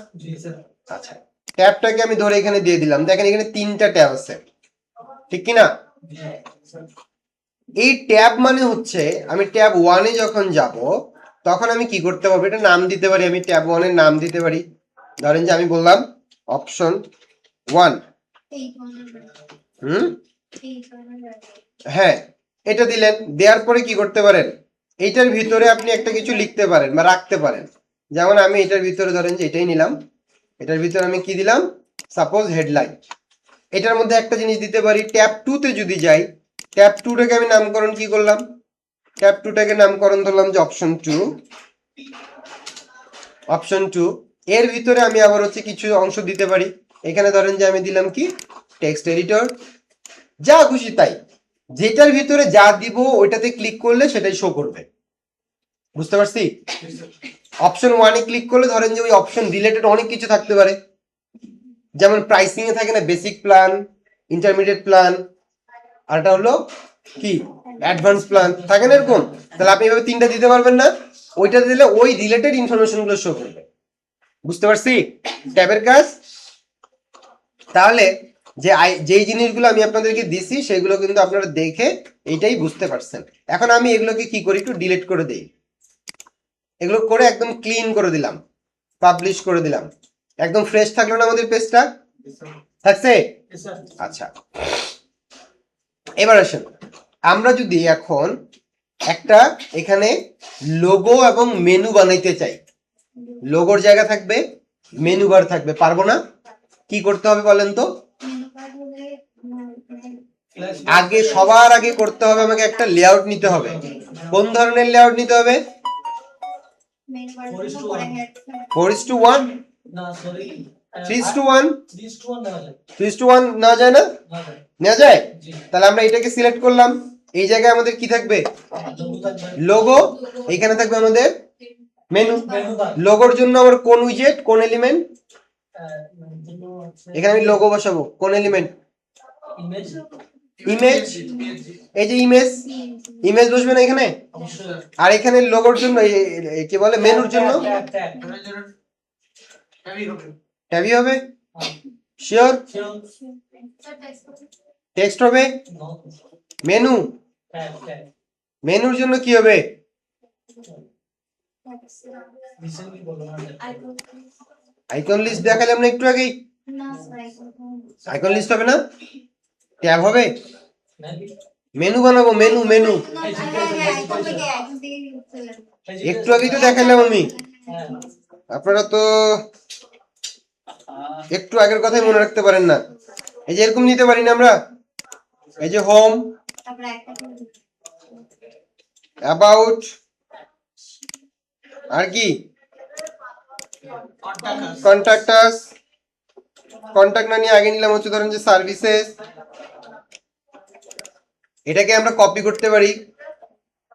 আচ্ছা, ট্যাবটাকে আমি ধরে এখানে দিয়ে দিলাম। দেখেন এখানে তিনটা ট্যাব আছে, ঠিক কিনা? এই ট্যাব মানে হচ্ছে আমি ট্যাব 1 এ যখন যাব তখন আমি কি করতে পারবো, এটা নাম দিতে পারি। আমি ট্যাব 1 এর নাম দিতে পারি। ধরেন যে আমি বললাম অপশন 1। হ্যাঁ, এটা দিলেন। দেওয়ার পরে কি করতে পারেন, এইটার ভিতরে আপনি একটা কিছু লিখতে পারেন বা রাখতে পারেন। যেমন আমি এটার ভিতরে ধরেন যে এটাই নিলাম, এটার ভিতরে আমি কি দিলাম, সাপোজ হেডলাইন। এটার মধ্যে একটা জিনিস দিতে পারি। ট্যাব 2 তে যদি যাই, ট্যাব 2টাকে আমি নামকরণ কি করলাম, ট্যাব 2টাকে নামকরণ ধরলাম যে অপশন 2। অপশন 2 এর ভিতরে আমি আবার হচ্ছে কিছু অংশ দিতে পারি। এখানে ধরেন যে আমি দিলাম কি টেক্সট এডিটর, যা খুশি তাই, যেটার ভিতরে যা দিব ওইটাতে ক্লিক করলে সেটাই শো করবে। বুঝতে পারছি? অপশন 1 এ ক্লিক করলে ধরেন যে ওই অপশন রিলেটেড অনেক কিছু থাকতে পারে। যেমন প্রাইসিং এ থাকে না বেসিক প্ল্যান, ইন্টারমিডিয়েট প্ল্যান, আর এটা হলো কি অ্যাডভান্স প্ল্যান, থাকে না এরকম? তাহলে আপনি এভাবে তিনটা দিতে পারবেন না, ওইটা দিলে ওই রিলেটেড ইনফরমেশন গুলো শো করবে। বুঝতে পারছি ট্যাবের কাজ? তাহলে যে যেই জিনিসগুলো আমি আপনাদেরকে দিছি সেগুলো কিন্তু আপনারা দেখে এইটাই বুঝতে পারছেন। এখন আমি এগুলোকে কি করি, একটু ডিলিট করে দেই। এগুলো করে একদম ক্লিন করে দিলাম, পাবলিশ করে দিলাম। একদম ফ্রেশ থাকলো না আমাদের পেজটা? থাকছে? আচ্ছা, এবার আসেন আমরা যদি এখন একটা এখানে লোগো এবং মেনু বানাইতে চাই। লোগোর জায়গা থাকবে, মেনু বার থাকবে, পারবো না? কি করতে হবে বলেন তো? আগে সবার আগে করতে হবে আমাকে একটা লেআউট নিতে হবে। কোন ধরনের লেআউট নিতে হবে? 4:1? না সরি, 3:1? 3:1 না যায় না? নেওয়া যায়? জি। তাহলে আমরা এটাকে সিলেক্ট করলাম। এই জায়গায় আমাদের কি থাকবে, লোগো। এখানে থাকবে আমাদের মেনু। লোগোর জন্য আমার কোন উইজেট, কোন এলিমেন্ট? এখানে আমি লোগো বসাবো। কোন এলিমেন্ট? ইমেজ। এই যে ইমেজ, ইমেজ বসবে না এখানে? আর এখানে লোগোর জন্য কি বলে, মেনুর জন্য ট্যাবই হবে। শিওর? টেক্সট হবে। মেনু, মেনুর জন্য কি হবে? নিচে কি বলো না আইকন লিস্ট দেখালাম না একটু আগেই, আইকন লিস্ট হবে না, ট্যাব হবে, নাকি মেনু বানাবো, মেনু মেনু একটু আগেই তো দেখালাম আমি। হ্যাঁ আপনারা তো একটু আগের কথাই মনে রাখতে পারেন না। এই যে এরকম নিতে পারি না আমরা, এই যে হোম, অ্যাবাউট, আর কি কন্টাক্ট আস, কন্টাক্ট না নিয়ে আগে নিলাম হচ্ছে ধরেন যে সার্ভিসেস, এটাকে আমরা কপি করতে পারি,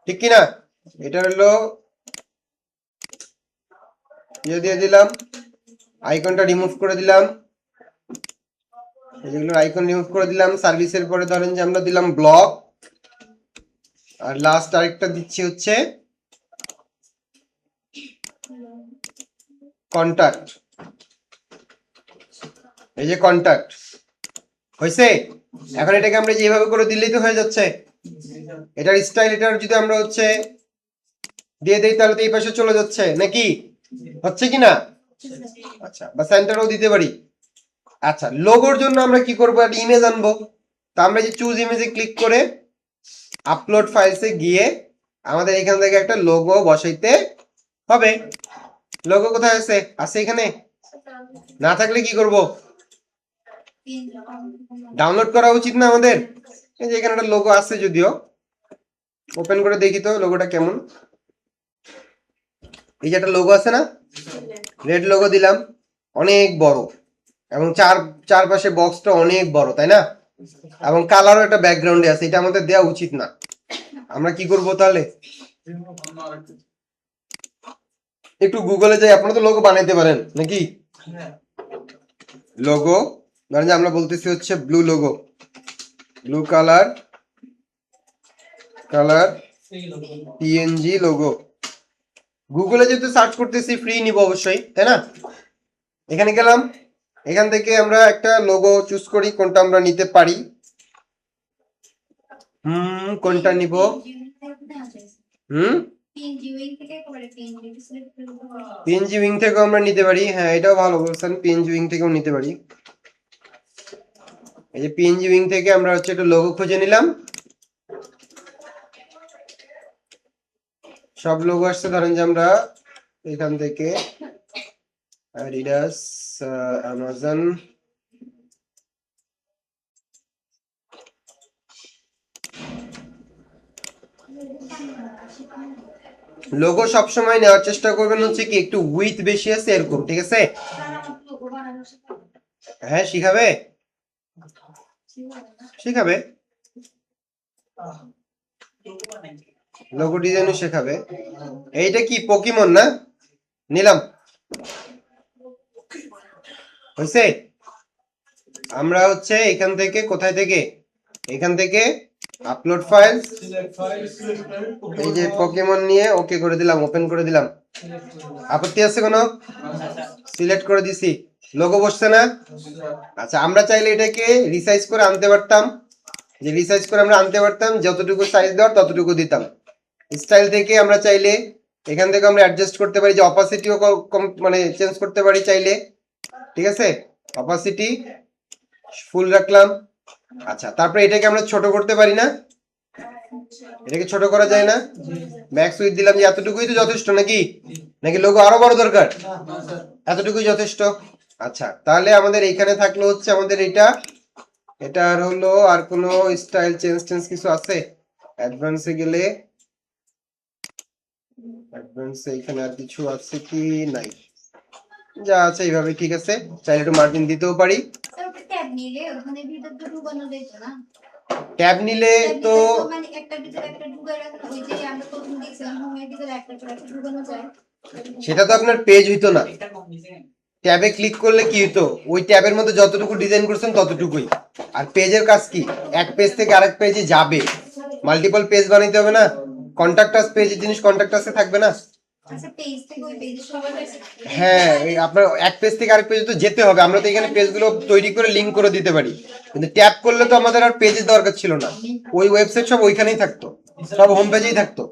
ঠিক কি না? এটা হলো ইয়ে দিয়ে দিলাম, আইকনটা রিমুভ করে দিলাম, যেগুলো আইকন রিমুভ করে দিলাম। সার্ভিসের পরে ধরেন যে আমরা দিলাম ব্লক, আর লাস্ট আরেকটা দিচ্ছি হচ্ছে কন্টাক্ট, এই যে কন্টাক্ট হয়েছে। এখন এটাকে আমরা যেভাবে করে দিলেই তো হয়ে যাচ্ছে। এটার স্টাইল এটার যদি আমরা হচ্ছে দিয়ে দেই তাহলে তো এই পাশে চলে যাচ্ছে নাকি, হচ্ছে কি না? আচ্ছা, বা সেন্টারও দিতে পারি। আচ্ছা, লোগোর জন্য আমরা কি করবো, একটা ইমেজ আনবো। তা আমরা যে চুজ ইমেজে ক্লিক করে আপলোড ফাইলসে গিয়ে আমাদের এখান থেকে একটা লোগো বসাইতে হবে। লোগো কোথায় আছে? আছে এখানে, না থাকলে কি করব, ডাউনলোড করা উচিত না আমাদের? এই যে এখানে একটা লোগো আছে, যদিও ওপেন করে দেখি তো লোগোটা কেমন। এই যে একটা লোগো আছে না, রেড লোগো দিলাম, অনেক বড়, এবং চারপাশে বক্সটা অনেক বড়, তাই না? এবং কালারও একটা ব্যাকগ্রাউন্ডে আছে, এটা আমাদের দেওয়া উচিত না। আমরা কি করব তাহলে, একটু গুগলে যাই, আপনারা তো লোগো বানাইতে পারেন নাকি? লোগো ধরেন যে আমরা বলতেছি হচ্ছে blue logo, blue colour PNG logo. গুগলে যেহেতু সার্চ করতেছি ফ্রি নিব অবশ্যই, তাই না? এখানে গেলাম, এখান থেকে আমরা একটা লোগো চুজ করি কোনটা আমরা নিতে পারি। কোনটা নিব? পিএনজি উইং থেকেও আমরা নিতে পারি, হ্যাঁ এটাও ভালো বলছেন, পিএনজি উইং থেকেও নিতে পারি। এই যে পিএনজি উইং থেকে আমরা হচ্ছে একটা লোগো খুঁজে নিলাম, সব লোগো আসছে। ধরেন যে আমরা এখান থেকে অ্যাডিডাস, অ্যামাজন, লোগো সবসময় নেওয়ার চেষ্টা করবেন হচ্ছে কি একটু উইথ বেশি আছে এরকম, ঠিক আছে? হ্যাঁ শিখাবে, শিখাবে, লোগো ডিজাইনও শেখাবে। এইটা কি পকিমন না? নিলাম, হয়েছে। আমরা হচ্ছে এখান থেকে, কোথায় থেকে, এখান থেকে আপলোড ফাইল, এই যে পকিমন নিয়ে ওকে করে দিলাম, ওপেন করে দিলাম। আপত্তি আছে কোনো? সিলেক্ট করে দিছি, লোগো বসছে না? আচ্ছা, আমরা চাইলে এটাকে রিসাইজ করে আনতে পারতাম, যে রিসাইজ করে আমরা আনতে পারতাম, যতটুকু সাইজ দেওয়ার ততটুকু দিতাম। স্টাইল থেকে আমরা চাইলে এখান থেকে আমরা অ্যাডজাস্ট করতে পারি, যে অপাসিটিও মানে চেঞ্জ করতে পারি চাইলে, ঠিক আছে? অপাসিটি ফুল রাখলাম। আচ্ছা, তারপরে এটাকে আমরা ছোট করতে পারি না? এটাকে ছোট করা যায় না? ম্যাক্স উইথ দিলাম, যে এতটুকুই তো যথেষ্ট নাকি? নাকি লোগো আরো বড় দরকার? এতটুকুই যথেষ্ট। আচ্ছা, তাহলে আমাদের এইখানে থাকলো হচ্ছে আমাদের এটার হলো আর কোনো স্টাইল চেঞ্জ কিছু আছে? অ্যাডভান্সে গেলে, অ্যাডভান্সে এখানে আর কিছু আছে কি? নাই, যা আছে এইভাবে ঠিক আছে। চাইলে একটু মার্জিন দিতেও পারি। ট্যাব নিলে তো সেটা তো আপনার পেজ হইতো না, ট্যাবে ক্লিক করলে কি হতো, ওই ট্যাবের মধ্যে যতটুকু ডিজাইন করছেন ততটুকুই। আর পেজের কাজ কি, এক পেজ থেকে আরেক পেজে যাবে, মাল্টিপল পেজ বানাইতে হবে না? কন্টাক্ট আস পেজের জিনিস কন্টাক্ট আসে থাকবে না? হ্যাঁ, আপনার এক পেজ থেকে আরেক পেজে তো যেতে হবে। আমরা তো এখানে পেজগুলো তৈরি করে লিংক করে দিতে পারি, কিন্তু ট্যাব করলে তো আমাদের আর পেজের দরকার ছিল না, ওই ওয়েবসাইট সব ওইখানেই থাকতো, সব হোম পেজেই থাকতো,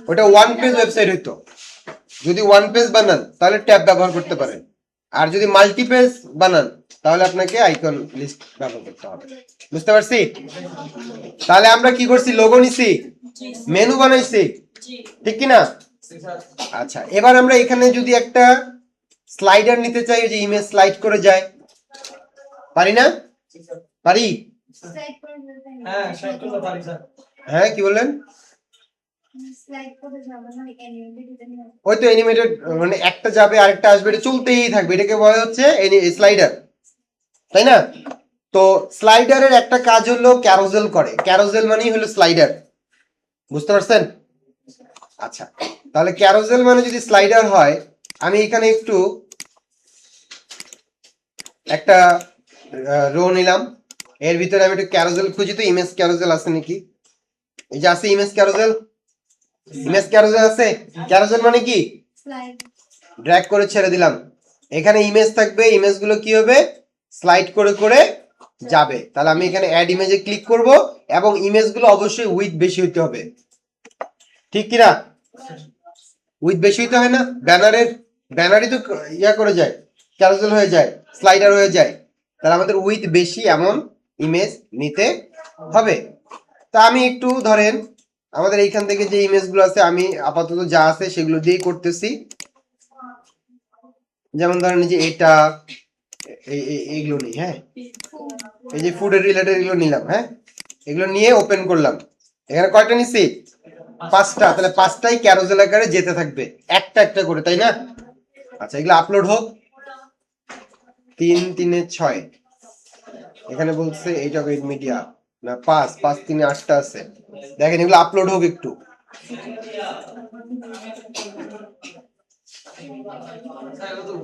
ওটা ওয়ান পেজ ওয়েবসাইট হইতো। যদি ওয়ান পেজ বানান তাহলে ট্যাব ব্যবহার করতে পারেন, আর যদি মাল্টি পেজ বানান তাহলে আপনাকে আইকন লিস্ট ব্যবহার করতে হবে। বুঝতে পারছি? তাহলে আমরা কি করছি, লোগো নিছি, মেনু বানাইছি, ঠিক কি না? আচ্ছা, এবার আমরা এখানে যদি একটা স্লাইডার নিতে চাই, যে ইমেজ স্লাইড করে যায়, পারি না? পারি? হ্যাঁ স্লাইড করতে পারি স্যার। হ্যাঁ, কি বললেন? ওই তো অ্যানিমেটেড, মানে একটা যাবে আরেকটা আসবে, এটা চলতেই থাকবে, এটাকে বলা হচ্ছে স্লাইডার, তাই না? তো স্লাইডারের একটা কাজ হলো ক্যারোসেল করে, ক্যারোসেল মানেই হলো স্লাইডার। বুঝতে পারছেন? আচ্ছা, তাহলে ক্যারোসেল মানে যদি স্লাইডার হয়, আমি এখানে একটু একটা রো নিলাম, এর ভিতরে আমি একটু ক্যারোসেল খুঁজি, তো ইমেজ ক্যারোসেল আছে নাকি? এই যে আছে ইমেজ ক্যারোসেল, ইমেজ ক্যারোসেল আছে। ক্যারোসেল মানে কি? ড্র্যাগ করে ছেড়ে দিলাম, এখানে ইমেজ থাকবে, ইমেজ গুলো কি হবে, স্লাইড করে করে যাবে। তাহলে আমি এখানে অ্যাড ইমেজে ক্লিক করব, এবং ইমেজ গুলো অবশ্যই উইথ বেশি হইতে হবে, ঠিক কিনা? উইথ বেশি হইতে হয় না? ব্যানারই তো ইয়া করে যায়, ক্যারোসেল হয়ে যায়, স্লাইডার হয়ে যায়। তাহলে আমাদের উইথ বেশি এমন ইমেজ নিতে হবে। তা আমি একটু ধরেন আমাদের এইখান থেকে যে ইমেজ গুলো আছে, আমি আপাতত যা আছে সেগুলো দিয়েই করতেছি। যেমন ধরেন যে এটা, এইগুলো নেই, হ্যাঁ, এই যে ফুডের রিলেটেড এগুলো নিলাম, হ্যাঁ, এগুলো নিয়ে ওপেন করলাম। এখানে কয়টা নিছি? 5টা। তাহলে 5টাই ক্যারোসেল আকারে যেতে থাকবে, একটা একটা করে, তাই না? আচ্ছা, এগুলো আপলোড হোক। 3 3 6, এখানে বলছে এইট অফ 8 মিডিয়া, না 5 5 3 8টা আছে। দেখেন এগুলো আপলোড হোক একটু।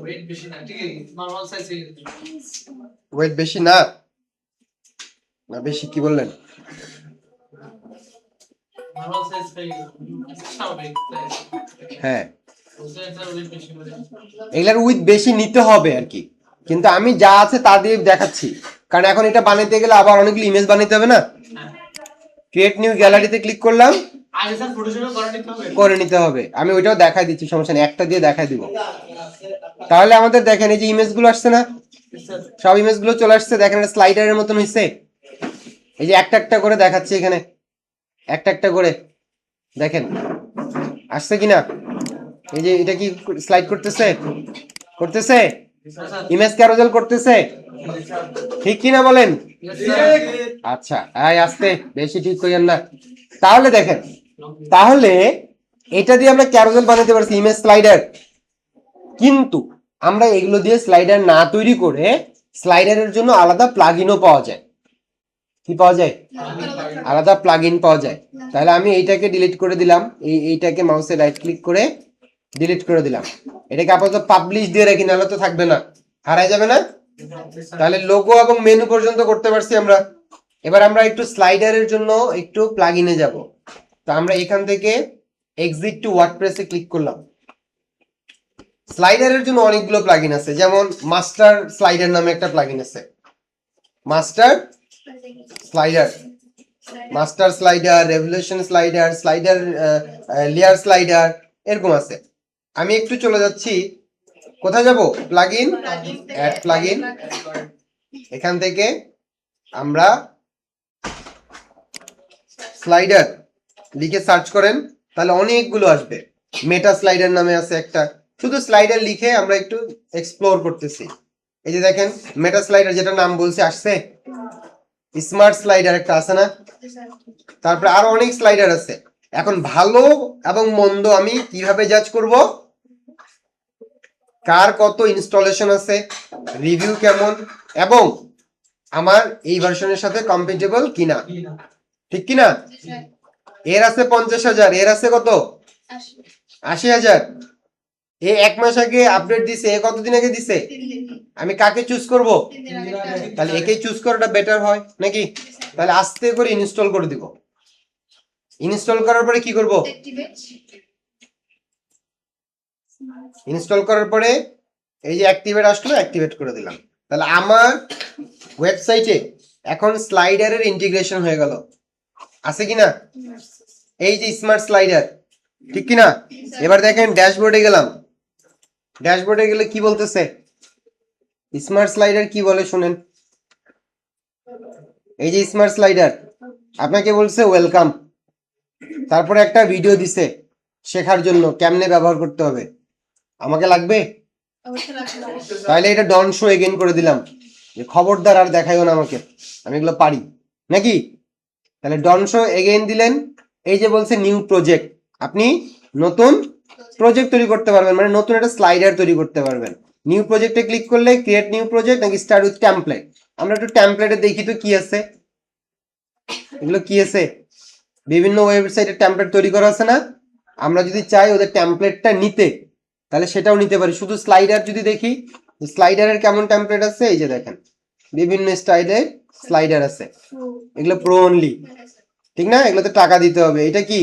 ওয়েট বেশি না, ঠিক আছে, নরমাল সাইজ হয়ে গেছে। ওয়েট বেশি না? না বেশি, কি বললেন? নরমাল সাইজ হয়ে গেছে, স্বাভাবিক সাইজ। হ্যাঁ, স্যার ওয়েট বেশি করে। এগুলার উইথ বেশি নিতে হবে আর কি, কিন্তু আমি যা আছে তা দিয়ে দেখাচ্ছি, কারণ এখন এটা বানাইতে গেলে আবার অনেকগুলো ইমেজ বানাইতে হবে না। ক্রিয়েট নিউ গ্যালারিতে ক্লিক করলাম, আগে স্যার ফটোশপে করে নিতে হবে। করে নিতে হবে। আমি ওইটাও দেখাই দিচ্ছি, সমস্যা নেই, একটা দিয়ে দেখাই দিব। তাহলে আমাদের দেখেন এই যে ইমেজ গুলো আসছে না, সব ইমেজ গুলো চলে আসছে, দেখেন স্লাইডারের মতন হয়েছে। এই যে একটা একটা করে দেখাচ্ছি এখানে, একটা একটা করে দেখেন আসছে কিনা। এই যে এটা কি স্লাইড করতেছে, করতেছে, ইমেজ ক্যারোসেল করতেছে, ঠিক কিনা বলেন? আচ্ছা, আস্তে, বেশি ঠিক কইেন না। তাহলে দেখেন, তাহলে এটা দিয়ে আমরা ক্যারোসেল বানাতে পারছি, ইমেজ স্লাইডার। কিন্তু আমরা এগুলো দিয়ে স্লাইডার না তৈরি করে স্লাইডারের জন্য আলাদা প্লাগইনও পাওয়া যায়। কি পাওয়া যায়? আলাদা প্লাগইন পাওয়া যায়। তাহলে আমি এইটাকে ডিলিট করে দিলাম, এইটাকে মাউসে রাইট ক্লিক করে ডিলিট করে দিলাম। এটাকে আপাতত পাবলিশ দিয়ে রাখি, নাহলে তো থাকবে না, হারাই যাবে না। তাহলে লোগো এবং মেনু পর্যন্ত করতে পারছি আমরা। এবার আমরা একটু স্লাইডারের জন্য একটু প্লাগইনে যাব। তো আমরা এখান থেকে এক্সিট টু ওয়ার্ডপ্রেসে ক্লিক করলাম। স্লাইডারের জন্য অনেকগুলো প্লাগইন আছে, যেমন মাস্টার স্লাইডার নামে একটা প্লাগইন আছে, master slider, master slider, revolution slider, slider layer slider, এরকম আছে। আমি একটু চলে যাচ্ছি, কোথায় যাব? Plugin, add plugin. এখান থেকে আমরা স্লাইডার লিখে সার্চ করেন, তাহলে অনেকগুলো আসবে। মেটা স্লাইডার নামে আছে একটা, শুধু স্লাইডার লিখে আমরা একটু এক্সপ্লোর করতেছি। এই যে দেখেন মেটা স্লাইডার, যেটা নাম বলছে আসছে। স্মার্ট স্লাইডার একটা আছে না, তারপরে আরো অনেক স্লাইডার আছে। এখন ভালো এবং মন্দ আমি কিভাবে জাজ করব? কার কত ইনস্টলেশন আছে, রিভিউ কেমন, এবং আমার এই ভার্সনের সাথে কম্পেটেবল কিনা, ঠিক কিনা? এর আছে 50,000, এর আছে কত? 80,000। এ 1 মাস আগে আপডেট দিছে, এ কতদিন আগে দিছে? আমি কাকে চুজ করব? তাহলে একেই চুজ করাটা বেটার হয় নাকি? তাহলে আস্তে করে ইনস্টল করে দিব। ইনস্টল করার পরে কি করব? ইনস্টল করার পরে এই যে অ্যাক্টিভেট আসলো, অ্যাক্টিভেট করে দিলাম। তাহলে আমার ওয়েবসাইটে এখন স্লাইডারের ইন্টিগ্রেশন হয়ে গেল, আছে কিনা? এই যে স্মার্ট স্লাইডার, ঠিক কি না? এবার দেখেন ড্যাশবোর্ডে গেলাম, ড্যাশবোর্ডে গেলে কি বলতেছে, স্মার্ট স্লাইডার কি বলে শুনেন। এই যে স্মার্ট স্লাইডার, আপনাকে বলছে ওয়েলকাম, তারপরে একটা ভিডিও দিছে শেখার জন্য কেমনে ব্যবহার করতে হবে। আমাকে লাগবে? তাহলে এটা ডন শো এগেইন করে দিলাম, যে খবরদার আর দেখাইও না আমাকে, আমি এগুলো পারি নাকি। তাহলে ডন শো এগেইন দিলেন। এই যে বলছে নিউ প্রজেক্ট, আপনি নতুন প্রজেক্ট তৈরি করতে পারবেন, মানে নতুন একটা স্লাইডার তৈরি করতে পারবেন। নিউ প্রজেক্টে ক্লিক করলে ক্রিয়েট নিউ প্রজেক্ট নাকি স্টার্ট উইথ টেমপ্লেট। আমরা একটু টেমপ্লেটে দেখি তো কি আছে, এগুলো কি আছে। বিভিন্ন ওয়েবসাইটে টেমপ্লেট তৈরি করা আছে না, আমরা যদি চাই ওদের টেমপ্লেটটা নিতে তাহলে সেটাও নিতে পারি। শুধু স্লাইডার যদি দেখি, স্লাইডারের কেমন টেমপ্লেট আছে, এই যে দেখেন বিভিন্ন স্টাইলের স্লাইডার আছে, এগুলো প্রো অনলি, ঠিক না, এগুলোতে টাকা দিতে হবে। এটা কি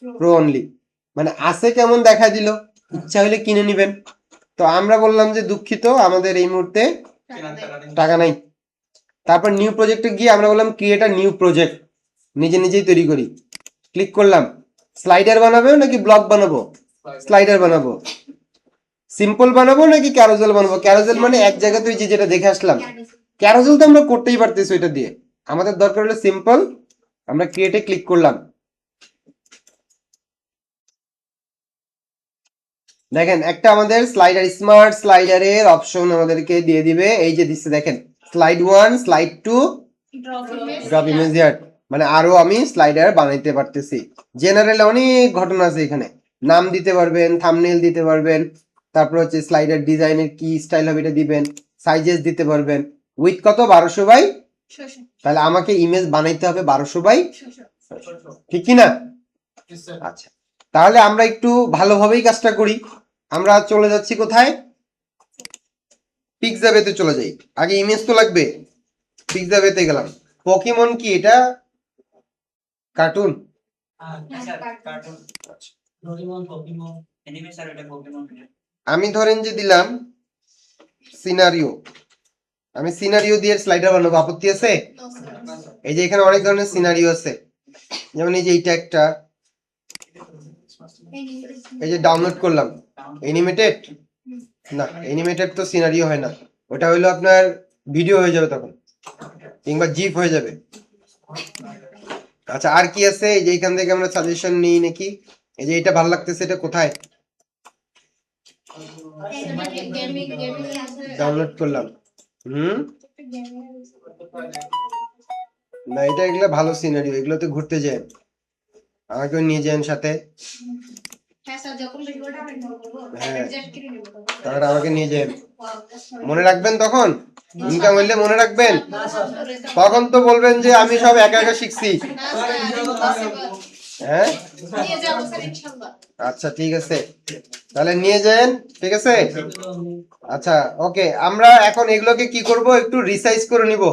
প্রো অনলি, মানে আছে কেমন দেখা দিল, ইচ্ছা হলে কিনে নিবেন। তো আমরা বললাম যে দুঃখিত আমাদের এই মুহূর্তে টাকা নাই। তারপর নিউ প্রজেক্টে গিয়ে আমরা বললাম ক্রিয়েট আ নিউ প্রজেক্ট, নিজে নিজেই তৈরি করি। ক্লিক করলাম। স্লাইডার বানাবো নাকি ব্লগ বানাবো? স্লাইডার বানাবো। সিম্পল বানাবো নাকি ক্যারোজেল বানাবো? ক্যারোজেল মানে এক জায়গাতে ওই যে যেটা দেখে আসলাম, ক্যারোজেল তো আমরা করতেই পারতেছি ওইটা দিয়ে। আমাদের দরকার হলো সিম্পল। আমরা ক্রিয়েটে ক্লিক করলাম। দেখেন একটা আমাদের স্লাইডার, স্মার্ট স্লাইডারের অপশন আমাদেরকে দিয়ে দিবে। এই যে দিচ্ছে দেখেন, slide 1, slide 2, drop image here, মানে আরো আমি স্লাইডার বানাইতে পারতেছি। জেনারেল অনেক ঘটনা আছে এখানে, নাম দিতে পারবেন, থাম্বনেল দিতে পারবেন, তারপর হচ্ছে স্লাইডার ডিজাইনের কি স্টাইল হবে এটা দিবেন, সাইজেস দিতে পারবেন। উইথ কত? 1200 বাই, তাহলে আমাকে ইমেজ বানাইতে হবে 1200 বাই, ঠিক কি না? আচ্ছা, তাহলে আমরা একটু ভালোভাবেই কাজটা করি। আমরা চলে যাচ্ছি কোথায়? পিক্সাবেতে চলে যাই। আগে ইমেজ তো লাগবে, পিক্সাবেতে গেলাম। পকিমন কি এটা? কার্টুন? আমি ধরেন যে দিলাম সিনারিও, আমি সিনারিও দিয়ে স্লাইডার বানাবো, আপত্তি আছে? এই যে এখানে অনেক ধরনের সিনারিও আছে, যেমন এই যে এইটা একটা, এই যে ডাউনলোড করলাম অ্যানিমেটেড, না অ্যানিমেটেড তো সিনারিও হয় না, ওটা হইলো আপনার ভিডিও হয়ে যাবে তখন, কিংবা জিপ হয়ে যাবে। আচ্ছা আর কি আছে? এই যে এখান থেকে আমরা সাজেশন নিই নাকি। এই যে এটা ভালো লাগতেছে, এটা কোথায় ডাউনলোড করলাম? না এটা, এগুলো ভালো সিনারিও, এগুলোতে ঘুরতে যান, আমাকেও নিয়ে যান সাথে। হ্যাঁ, তাহলে আমাকে নিয়ে যান, মনে রাখবেন তখন, ইনকাম হইলে মনে রাখবেন। তখন তো বলবেন যে আমি সব একা একা শিখছি। হ্যাঁ আচ্ছা ঠিক আছে, তাহলে নিয়ে যান, ঠিক আছে। আচ্ছা ওকে, আমরা এখন এগুলোকে কি করব, একটু রিসাইজ করে নিব।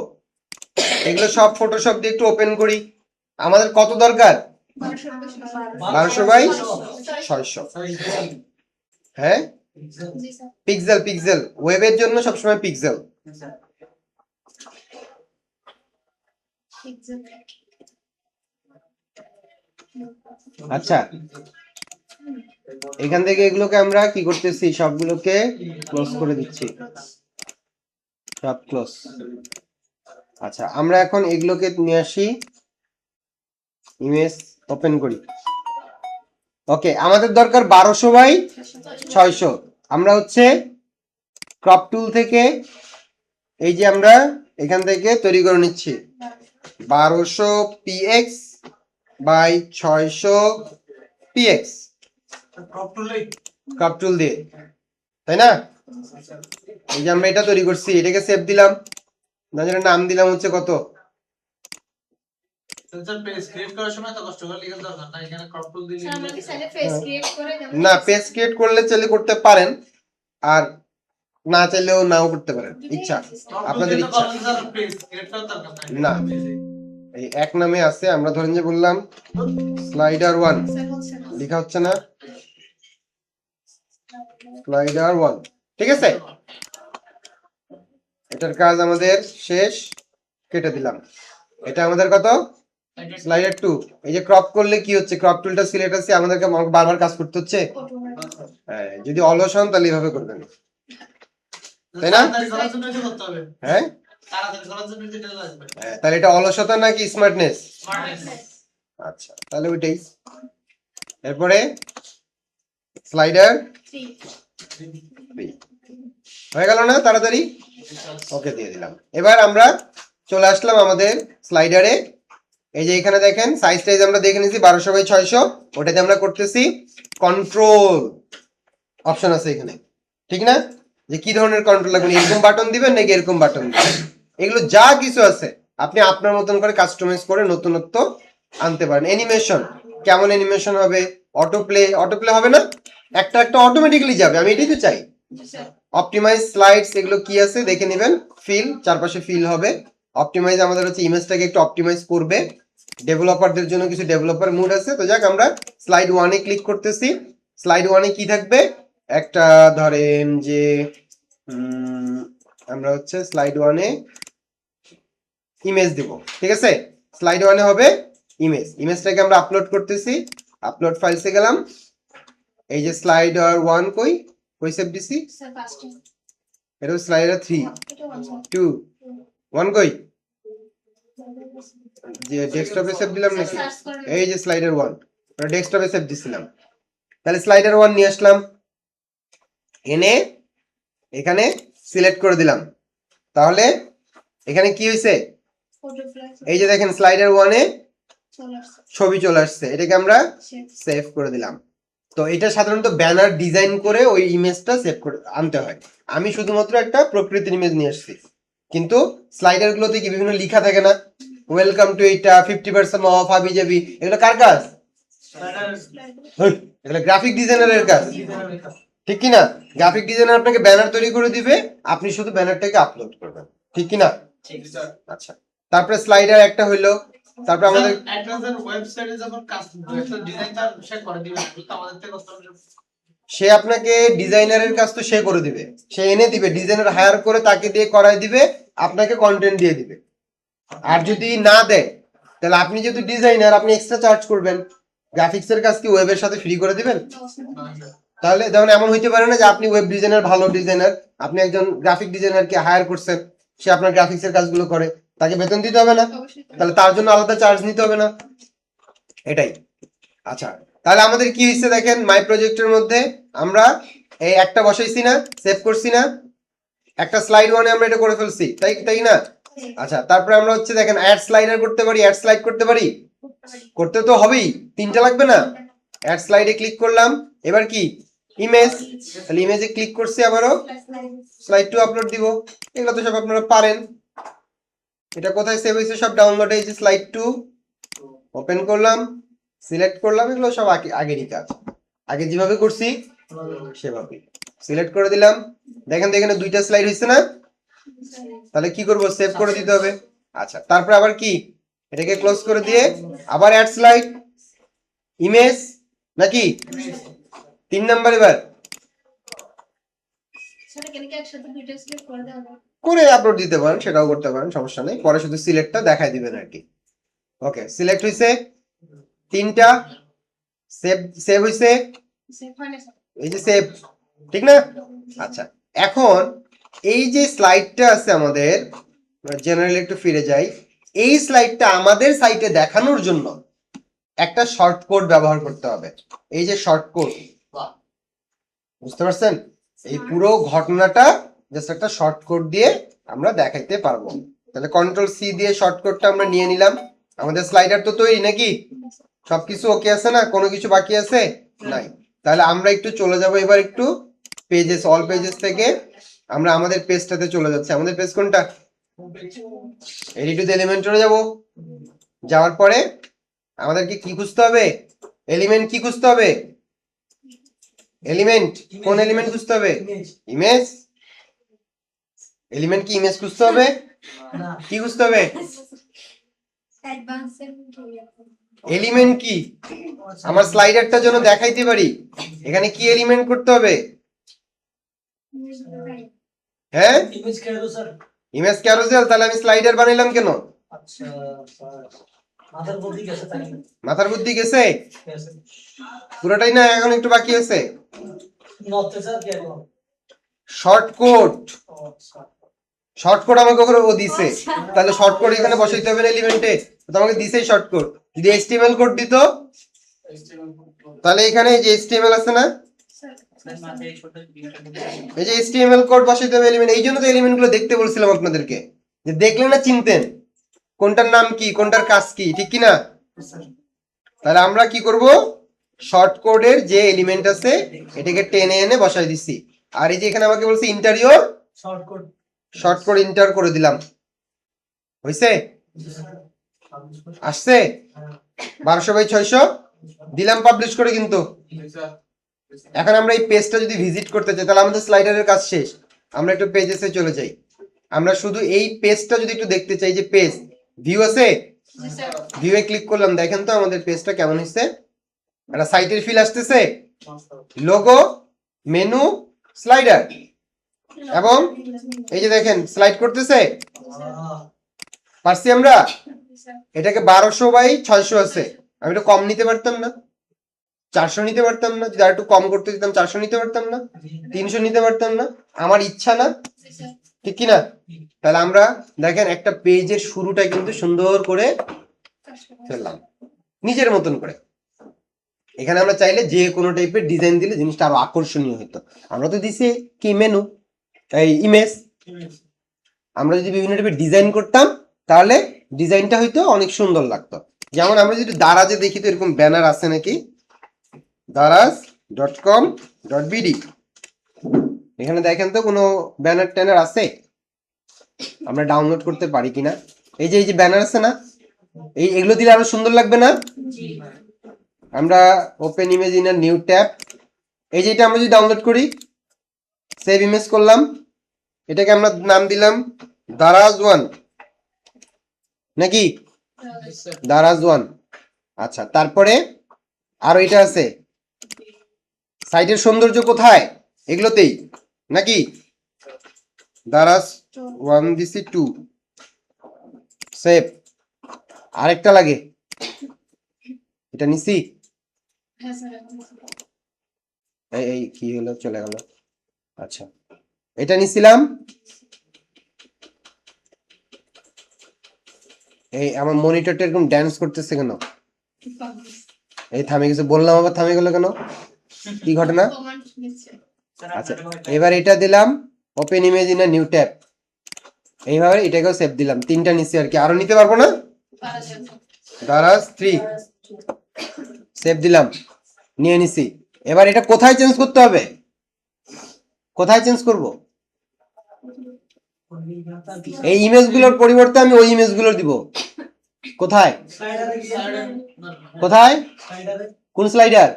এগুলো সব ফটোশপ দিয়ে একটু ওপেন করি। আমাদের কত দরকার? 1200 বাই 600। হ্যাঁ পিক্সেল, পিক্সেল ওয়েবের জন্য সবসময় পিক্সেল। আচ্ছা এখান থেকে এগুলোকে আমরা কি করতেছি, সবগুলোকে ক্লোজ করে দিচ্ছি, সব ক্লোজ। আচ্ছা আমরা এখন এগুলোকে নিয়ে আসি, ইমেজ ওপেন করি। ওকে আমাদের দরকার 1200 বাই 600। আমরা হচ্ছে ক্রপ টুল থেকে এই যে আমরা এখান থেকে তৈরি করে নিচ্ছি 1200 px by 600 px, crop tool দিয়ে, তাই না? এই যে আমরা এটা তৈরি করছি, এটাকে সেভ দিলাম, নাম দিলাম হচ্ছে কত, না পেজ ক্রিয়েট করলে চাইলে করতে পারেন, আর না চাইলেও নাও করতে পারেন, ইচ্ছা আপনাদের ইচ্ছা। না এই এক নামে আছে, আমরা ধরেন যে বললাম স্লাইডার 1, লেখা হচ্ছে না, স্লাইডার 1, ঠিক আছে। এটার কাজ আমাদের শেষ, কেটে দিলাম। এটা আমাদের কত? স্লাইডার 2 এই যে ক্রপ করলে কি হচ্ছে, ক্রপ টুলটা সিলেক্ট আছে, আমাদেরকে বারবার কাজ করতে হচ্ছে। হ্যাঁ, যদি অলস হন তাহলে এইভাবে করবেন, তাই না? তাড়াতাড়ি করার জন্য এটা করতে হবে। হ্যাঁ, তাড়াতাড়ি করার জন্য যেটা লাগবে। হ্যাঁ, তাহলে এটা অলসতা নাকি স্মার্টনেস? Smartness। আচ্ছা, তাহলে ওইটাই। এরপরে স্লাইডার 3 হয়ে গেল না তাড়াতাড়ি? ওকে দিয়ে দিলাম। এবার আমরা চলে আসলাম আমাদের স্লাইডারে। এই যে এখানে দেখেন সাইজ টাইজ আমরা দেখে নিয়েছি 1200x600, ওটাতে আমরা করতেছি কন্ট্রোল অপশন আছে এখানে, ঠিক না? যে কি ধরনের কন্ট্রোল লাগবে, এরকম বাটন দিবেন নাকি এরকম বাটন দিবেন, এগুলো যা কিছু আছে আপনি আপনার মতন করে কাস্টমাইজ করে নতুনত্ব আনতে পারেন। অ্যানিমেশন, কেমন অ্যানিমেশন হবে, অটো প্লে হবে না, একটা একটা অটোমেটিক্যালি যাবে, আমি এটাই তো চাই। অপটিমাইজ স্লাইডস, এগুলো কি আছে দেখে নেবেন। ফিল, চারপাশে ফিল হবে। অপটিমাইজ আমাদের হচ্ছে ইমেজটাকে একটু অপটিমাইজ করবে। ডেভেলপারদের জন্য কিছু ডেভেলপার মুড আছে। তো যাক, আমরা স্লাইড 1-এ ক্লিক করতেছি। স্লাইড 1-এ কি থাকবে, একটা ধরেন যে আমরা হচ্ছে স্লাইড 1-এ ইমেজ দেব, ঠিক আছে? স্লাইড 1-এ হবে ইমেজটাকে আমরা আপলোড করতেছি। আপলোড ফাইলসে গেলাম। এই যে স্লাইডার 1 কই সেভ দিছি, এটা স্লাইডার 3 2 1 কই, যে ডেস্কটপে সেভ দিলাম নাকি, এই যে স্লাইডার 1 ডেস্কটপে সেভ দিছিলাম। তাহলে স্লাইডার 1 নিয়ে আসলাম, এনে এখানে সিলেক্ট করে দিলাম। তাহলে এখানে কি হয়েছে, এই যে দেখেন স্লাইডার 1-এ ছবি চলে আসছে, এটাকে আমরা সেভ করে দিলাম। তো এটা সাধারণত ব্যানার ডিজাইন করে ওই ইমেজটা সেভ করে আনতে হয়। আমি শুধুমাত্র একটা প্রকৃতির ইমেজ নিয়ে আসছি, কিন্তু স্লাইডার গুলোতে কি বিভিন্ন লেখা থাকে না, ওয়েলকাম টু এইটা 50% অফ, হাবি জাবি, এগুলো কার কাজ? এগুলো গ্রাফিক ডিজাইনারের কাজ, ঠিক কি না? গ্রাফিক ডিজাইনার আপনাকে ব্যানার তৈরি করে দিবে, আপনি শুধু ব্যানারটাকে আপলোড করবেন, ঠিক কি না? আচ্ছা, তারপরে স্লাইডার একটা হইলো। তারপর আমাদের ওয়েবসাইটে যখন কাজ একটা ডিজাইনার সে করে দিবে, তো আমাদের থেকে কষ্ট হবে। সে আপনাকে ডিজাইনারের কাজ তো সে করে দিবে, সে এনে দিবে, ডিজাইনার হায়ার করে তাকে দিয়ে করাই দিবে, আপনাকে কন্টেন্ট দিয়ে দিবে। আর যদি না দেয়, তাহলে আপনি যেহেতু ডিজাইনার আপনি এক্সট্রা চার্জ করবেন। গ্রাফিক্সের কাজ কি ওয়েবের সাথে ফ্রি করে দিবেন? তাহলে যেমন এমন হইতে পারে না যে আপনি ওয়েব ডিজাইনার, ভালো ডিজাইনার, আপনি একজন গ্রাফিক ডিজাইনারকে হায়ার করছেন, সে আপনার গ্রাফিক্সের কাজগুলো করে, তাকে বেতন দিতে হবে না? তাহলে তার জন্য আলাদা চার্জ নিতে হবে না, এটাই। আচ্ছা, তাহলে আমাদের কি হয়েছে দেখেন, মাই প্রজেক্টের মধ্যে আমরা এই একটা বসাইছি না, সেভ করছি না, একটা স্লাইড 1-এ আমরা এটা করে ফেলছি, তাই না? আচ্ছা, তারপরে আমরা হচ্ছে দেখেন অ্যাড স্লাইডার করতে পারি, অ্যাড স্লাইড করতে পারি, করতে তো হবেই, তিনটা লাগবে না? অ্যাড স্লাইডে ক্লিক করলাম, এবার কি ইমেজ, তাহলে ইমেজে ক্লিক করছি, আবারও স্লাইড 2 আপলোড দিব। এগুলো তো সব আপনারা পারেন। এটা কোথায় সেভ হয়েছে, সব ডাউনলোড হয়েছে। স্লাইড 2 ওপেন করলাম, সিলেক্ট করলাম, এগুলো সব আগেরই কাজ, আগে যেভাবে করছি সেভাবে সিলেক্ট করে দিলাম। দেখেন তো এখানে দুইটা স্লাইড হয়েছে না, তাহলে কি করব, সেভ করে দিতে হবে। আচ্ছা, তারপর আবার কি, এটাকে ক্লোজ করে দিয়ে আবার অ্যাড স্লাইড, ইমেজ নাকি 3 নাম্বার, এবার করে আপলোড দিতে পারেন, সেটাও করতে পারেন, সমস্যা নেই, পরে শুধু সিলেক্টটা দেখাই দিবেন আর কি। ওকে, সিলেক্ট হইছে তিনটা, সেভ হইছে, এই যে সেভ, ঠিক না? আচ্ছা, এখন এই যে স্লাইডটা আছে আমাদের, জেনারেলি একটু ফিরে যাই, এই স্লাইডটা আমাদের সাইটে দেখানোর জন্য একটা শর্ট কোড ব্যবহার করতে হবে। এই যে শর্ট কোড, বুঝতে পারছেন? এই পুরো ঘটনাটা জাস্ট একটা শর্ট কোড দিয়ে আমরা দেখাইতে পারবো। তাহলে কন্ট্রোল সি দিয়ে শর্ট কোডটা আমরা নিয়ে নিলাম। আমাদের স্লাইডার তো তৈরি নাকি, সবকিছু ওকে আছে না, কোনো কিছু বাকি আছে নাই? তাহলে আমরা একটু চলে যাব এবার একটু পেজেস, অল পেজেস থেকে আমরা আমাদের পেজটাতে চলে যাচ্ছি। আমাদের পেজ কোনটা, এডিট টু এলিমেন্টরে যাব। যাওয়ার পরে আমাদেরকে কি খুঁজতে হবে, এলিমেন্ট কি খুঁজতে হবে, এলিমেন্ট, কোন এলিমেন্ট খুঁজতে হবে, ইমেজ। এলিমেন্ট কি ইমেজ খুঁজতে হবে, কি খুঁজতে হবে, এলিমেন্ট কি আমার স্লাইডারটার জন্য দেখাইতে পারি, এখানে কি এলিমেন্ট করতে হবে, হ্যাঁ ইমেজ ক্যারোসেল। তাহলে আমি স্লাইডার বানাইলাম কেন, আচ্ছা স্যার, মাথার বুদ্ধি গেছে তাই মাথার বুদ্ধি গেছে গেছে পুরোটাই না, এখন একটু বাকি আছে। নড়তে স্যার কি এখন শর্টকট, ও আচ্ছা শর্টকট আমাকে ওখানে ও দিছে, তাহলে শর্টকট এখানে বসাইতে হবে না এলিমেন্টে, তো আমাকে দিছেই শর্টকট। যদি এইচটিএমএল কোড দিত তাহলে এখানে এই যে এইচটিএমএল আছে না, এই যে এইচটিএমএল কোড বসাইতে হবে এলিমেন্ট, এই জন্য তো এলিমেন্ট গুলো দেখতে বলছিলাম আপনাদেরকে, যে দেখলে না চিনতেন কোনটার নাম কি কোনটার কাজ কি, ঠিক কি না? তাহলে আমরা কি করব, শর্ট কোডের যে এলিমেন্ট আছে এটাকে টেনে এনে বসাই দিছি। আর এই যে এখানে আমাকে বলছে interior, shortcut short code inter করে দিলাম, হইছে? আসছে 1200/600 দিলাম পাবলিশ করে কিন্তু। এখন আমরা এই পেজটা যদি ভিজিট করতে চাই তাহলে আমাদের স্লাইডারের কাজ শেষ, আমরা একটু পেজেসে চলে যাই। আমরা শুধু এই পেজটা যদি একটু দেখতে চাই, যে পেজ ভিউ আছে, ভিউয়ে ক্লিক করলাম, দেখেন তো আমাদের পেজটা কেমন হয়েছে। একটা সাইটের ফিল আসতেছে, লোগো, মেনু, স্লাইডার, এবং এই যে দেখেন স্লাইড করতেছে, পারছি আমরা। এটাকে 1200/600 আছে, আমি একটু কম নিতে পারতাম না? 400 নিতে পারতাম না? যদি আর একটু কম করতে দিতাম 400 নিতে পারতাম না? 300 নিতে পারতাম না? আমার ইচ্ছা না, ঠিক কি না? তাহলে আমরা দেখেন একটা পেজের শুরুটা কিন্তু সুন্দর করে ফেললাম নিজের মতন করে। এখানে আমরা চাইলে যে কোনো টাইপের ডিজাইন দিলে জিনিসটা আরো আকর্ষণীয় হতো। আমরা তো দিছি কি মেনু, এই ইমেজ, আমরা যদি বিভিন্ন টাইপের ডিজাইন করতাম তাহলে ডিজাইনটা হয়তো অনেক সুন্দর লাগতো। যেমন আমরা যদি দারাজে দেখি তো এরকম ব্যানার আছে নাকি, daraz.com.bd, এখানে দেখেন তো কোনো ব্যানার ট্যানার আছে, আমরা ডাউনলোড করতে পারি কিনা। এই যে ব্যানার আছে না, এগুলো দিলে আরো সুন্দর লাগবে না? আমরা open image in a new tab, এই যে এটা আমরা যদি ডাউনলোড করি, সেভ ইমেজ করলাম, এটাকে আমরা নাম দিলাম দারাজ1 নাকি, দারাজ1। আচ্ছা, তারপরে আর এটা আছে, সাইটের সৌন্দর্য কোথায়, এগুলোতেই নাকি, দারাজ1 দিছি 2, সেভ। আরেকটা লাগে, এটা নিছি, এই কি হলো, চলে গেল। আচ্ছা, এটা নিছিলাম, এই আমার মনিটরটা এরকম ড্যান্স করতেছে কেন, এই থামে গেছে, বললাম আবার থামে গেল কেন, কি ঘটনা? আচ্ছা, এবার এটা দিলাম open image in a new tab, এইভাবে এটাকেও সেভ দিলাম, তিনটা নিছি আর কি, আরো নিতে পারবো না? দারাজ3 সেভ দিলাম, নিয়ে নিছি। এবার এটা কোথায় চেঞ্জ করতে হবে, কোথায় চেঞ্জ করব? এই ইমেজগুলোর পরিবর্তে আমি ওই ইমেজগুলোর দিব, কোথায় কোথায়, কোন স্লাইডার,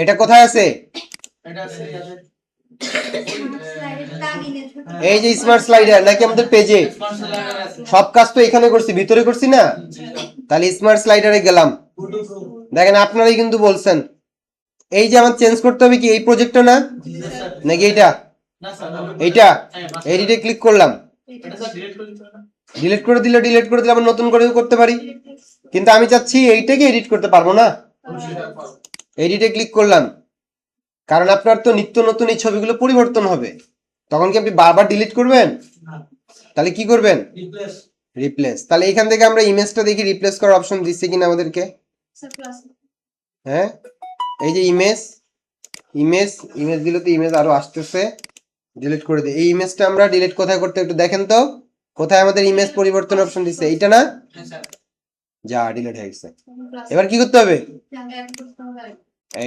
এটা কোথায় আছে? এই যে স্মার্ট স্লাইডার নাকি আমাদের পেজে, সব কাজ তো এখানে করছি, ভিতরে করছি না, তাহলে স্মার্ট স্লাইডারে গেলাম। দেখেন আপনারাই কিন্তু বলছেন, এই যে আমার চেঞ্জ করতে হবে কি, এই প্রজেক্টটা না নাকি এইটা, এইটা এডিটে ক্লিক করলাম, ডিলিট করে দিলে আবার নতুন করে করতে পারি, কিন্তু আমি চাচ্ছি এইটাকে এডিট করতে পারবো না, এডিটে ক্লিক করলাম, কারণ আপনার তো নিত্য নতুন এই ছবিগুলো পরিবর্তন হবে, তখন কি আপনি বারবার ডিলিট করবেন? তাহলে কি করবেন? রিপ্লেস। তাহলে এখান থেকে আমরা ইমেজটা দেখি রিপ্লেস করার অপশন দিচ্ছে কিনা আমাদেরকে, হ্যাঁ, এই যে ইমেজ দিলে তো ইমেজ আরো আসতেছে, ডিলিট করে দিই। এই ইমেজটা আমরা ডিলিট কোথায় করতে, একটু দেখেন তো কোথায় আমাদের ইমেজ পরিবর্তন অপশন দিচ্ছে, এইটা না, যা ডিলিট হয়ে গেছে। এবার কি করতে হবে?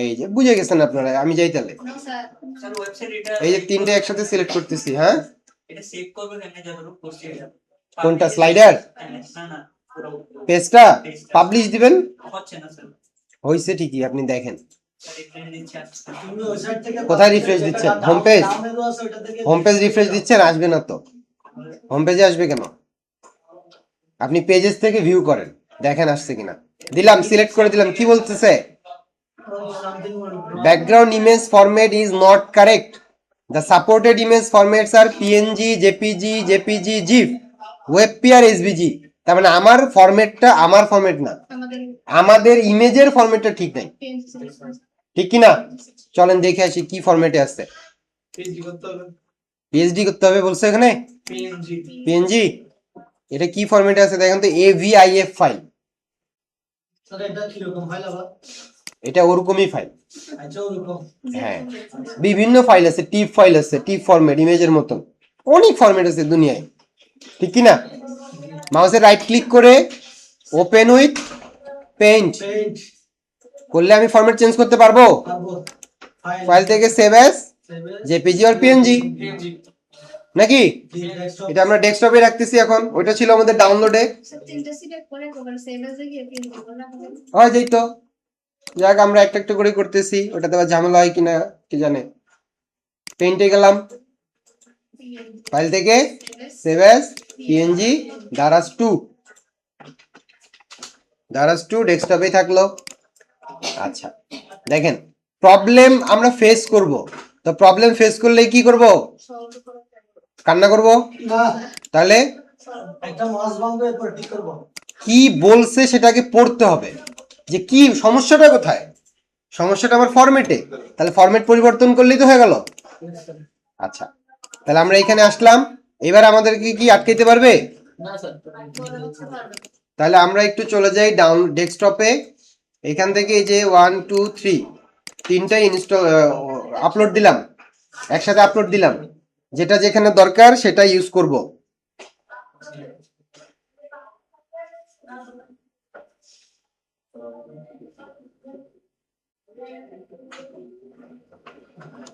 এই যে বুঝে গেছেন আপনারা, আমি যাই তাহলে, এই যে তিনটে একসাথে সিলেক্ট করতেছি, হ্যাঁ, কোনটা স্লাইডার, পেজটা পাবলিশ দিবেন, হইছে ঠিকই, আপনি দেখেন কোথায় রিফ্রেশ দিচ্ছেন, হোম পেজ রিফ্রেশ দিচ্ছেন, আসবে না তো, হোম পেজে আসবে কেন? আপনি পেজেস থেকে ভিউ করেন, দেখেন আসছে কিনা। দিলাম, সিলেক্ট করে দিলাম, কি বলতেছে, background image format is not correct, the supported image formats are png, jpg, gif, WebP আর এসভিজি, তার মানে আমার ফরম্যাট না, আমাদের আমাদের ইমেজের ফরম্যাটটা ঠিক নাই, ঠিক কি না? চলেন দেখে আসি কি ফরম্যাটে আছে। পিএনজি করতে হবে। পিএইচডি করতে হবে বলছে এখানে, পিএনজি পিএনজি। এটা কি ফরম্যাটে আছে দেখেন তো, এভিআইএফ ফাইল, স্যার এটা কি রকম ফাইল আবার? এটা ওরকমই ফাইল। আচ্ছা ওরকম। হ্যাঁ, বিভিন্ন ফাইল আছে, টিপ ফাইল আছে, টিপ ফরম্যাট ইমেজের মতন অনেক ফরম্যাট আছে দুনিয়ায়, ঠিক কি না? মাউসে রাইট ক্লিক করে ওপেন উইথ পেইন্ট পেজ করলে আমি ফরম্যাট চেঞ্জ করতে পারবো। পাবো। ফাইল থেকে সেভ অ্যাজ জেপিজি আর পিএনজি পিএনজি নাকি? ডেস্কটপ। এটা আমরা ডেস্কটপে রাখতেছি এখন, ওইটা ছিল আমাদের ডাউনলোডে। সব তিনটা সিলেক্ট করে একবার সেভ এজে গিয়ে প্রিন্ট করব না হবে। হয় যাই তো, যাক আমরা একটা একটা করে করতেছি, ওটাতে আবার ঝামেলা হয় কিনা কি জানে। পেইন্টে গেলাম, ফাইল থেকে সেভ অ্যাজ পিএনজি দারাজ 2 ডেস্কটপে থাকলো। আচ্ছা দেখেন, প্রবলেম আমরা ফেস করব, তো প্রবলেম ফেস করলে কি করব? সলভ করতে কান্না করব? না তাহলে একটা মাস ভাঙবো এরপর ঠিক করব। কি বলছে সেটাকে পড়তে হবে, যে কি সমস্যাটা কোথায়। সমস্যাটা আমার ফরম্যাটে, তাহলে ফরম্যাট পরিবর্তন করলেই তো হয়ে গেল। আচ্ছা, তাহলে আমরা এখানে আসলাম, এবার আমাদেরকে কি আটকাইতে পারবে? না স্যার করে হচ্ছে পারবে। তাহলে আমরা একটু চলে যাই ডাউন ডেস্কটপে, এখান থেকে এই যে 1 2 3 তিনটা ইনস্টল আপলোড দিলাম, একসাথে আপলোড দিলাম, যেটা যেখানে দরকার সেটা ইউজ করব।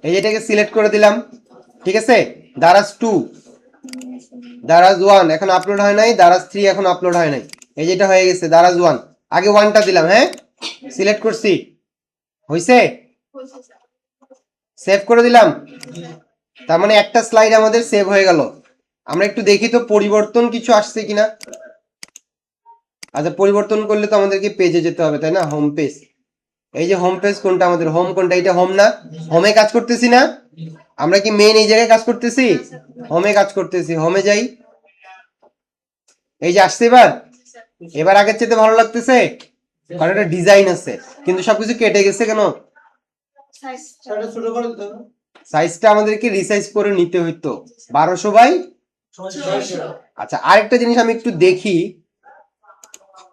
এই যেটাকে সিলেক্ট করে দিলাম, ঠিক আছে। দারাজ 2, দারাজ 1 এখন আপলোড হয় নাই, দারাজ 3 এখন আপলোড হয় নাই, এই যেটা হয়ে গেছে দারাজ 1। আগে 1টা দিলাম, হ্যাঁ সিলেক্ট করছি, হইছে, হয়েছে স্যার। সেভ করে দিলাম। তার মানে একটা স্লাইড আমাদের সেভ হয়ে গেল। আমরা একটু দেখি তো পরিবর্তন কিছু আসছে কিনা। আচ্ছা, পরিবর্তন করলে তো আমাদেরকে পেজে যেতে হবে, তাই না? হোম পেজ, এই যে হোম পেজ কোনটা, আমাদের হোম কোনটা, এটা হোম না? হোমে কাজ করতেছি না আমরা? কি মেইন এই জায়গায় কাজ করতেছি? হোমে কাজ করতেছি, হোমে যাই, এই যে আসছে এবার। এবার আগের চেয়ে ভালো লাগতেছে, কারণ এটা ডিজাইন আছে, কিন্তু সবকিছু কেটে গেছে কেন? সাইজ সেটা ছোট করে দিতে হবে। সাইজটা আমাদেরকে রিসাইজ করে নিতে হইতো 1200 বাই। আচ্ছা, আরেকটা জিনিস আমি একটু দেখি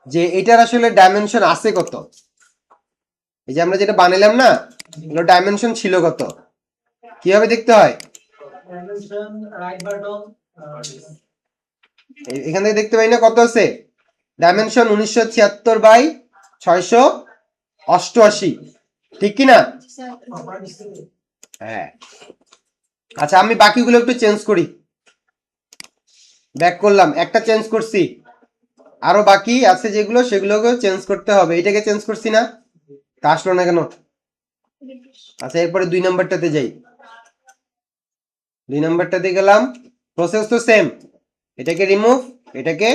যে এটার আসলে ডাইমেনশন আছে কত। এই যে আমরা যেটা বানাইলাম না, এগুলো ডাইমেনশন ছিল কত, কিভাবে দেখতে হয়? ডাইমেনশন রাইট বাটন এখান থেকে দেখতে পাই না কত আছে ডাইমেনশন? 1976 বাই 688, ঠিক কি না? স্যার প্রপার্টিস হ্যাঁ। আচ্ছা, আমি বাকিগুলো একটু চেঞ্জ করি, ব্যাক করলাম, একটা চেঞ্জ করছি, আরো বাকি আছে যেগুলো সেগুলোকে চেঞ্জ করতে হবে। এটাকে চেঞ্জ করছি না, তা আসলো না কেন? আচ্ছা, এরপরে 2 নাম্বারটাতে যাই, 2 নাম্বারটাতে গেলাম, প্রসেস তো সেম, এটাকে রিমুভ, এটাকে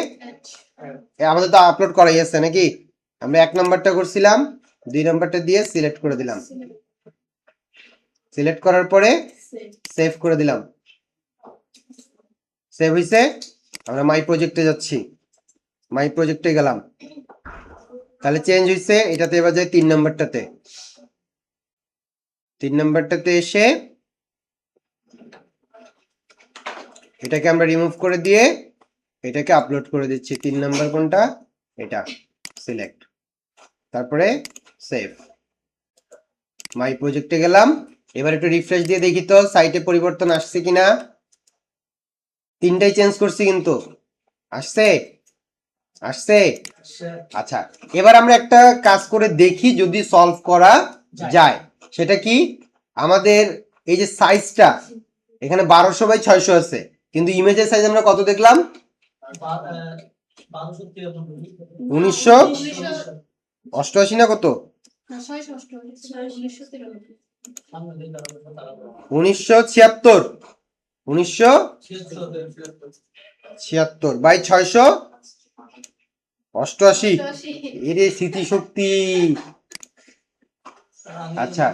আমাদের তো আপলোড করাই আছে নাকি? আমরা 1 নাম্বারটা করছিলাম, 2 নাম্বারটা দিয়ে সিলেক্ট করে দিলাম, সিলেক্ট করার পরে সেভ করে দিলাম, সেভ হইছে। আমরা মাই প্রজেক্টে যাচ্ছি, মাই প্রজেক্টে গেলাম, তাহলে চেঞ্জ হইছে। এটাতে এবার যাই 3 নাম্বারটাতে, 3 নাম্বারটাতে এসে এটাকে আমরা রিমুভ করে দিয়ে এটাকে আপলোড করে দিচ্ছি। 3 নাম্বার কোনটা? এটা, সিলেক্ট, তারপরে সেভ, মাই প্রজেক্টে গেলাম। এবার একটু রিফ্রেশ দিয়ে দেখি তো সাইটে পরিবর্তন আসছে কিনা। তিনটাই চেঞ্জ করছি, কিন্তু আসছে, আসছে। আচ্ছা, এবার আমরা একটা কাজ করে দেখি যদি সলভ করা যায়। সেটা কি? আমাদের এই যে সাইজটা এখানে 1200 বাই 600 আছে, কিন্তু ইমেজের সাইজ আমরা কত দেখলাম? 1988 না কত? 1976, 1976 বাই 688, এর স্মৃতিশক্তি। আচ্ছা,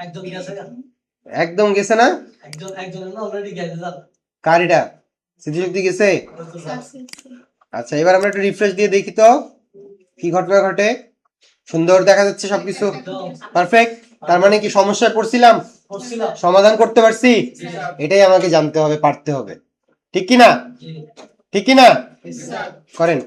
একজন গেছে একদম গেছে না? একজনের না অলরেডি গেছে স্যার। কার এটা? স্মৃতিশক্তি গেছে? আচ্ছা, আচ্ছা। আচ্ছা, এবার আমরা একটু রিফ্রেশ দিয়ে দেখি তো কি ঘটনা ঘটে। সুন্দর দেখা যাচ্ছে সবকিছু, একদম পারফেক্ট। তার মানে কি সমস্যায় পড়ছিলাম, করছিলাম। সমাধান করতে পারছি? জি স্যার। এটাই আমাকে জানতে হবে, পারতে হবে, ঠিক কি না? জি ঠিক কি না? স্যার। করেন।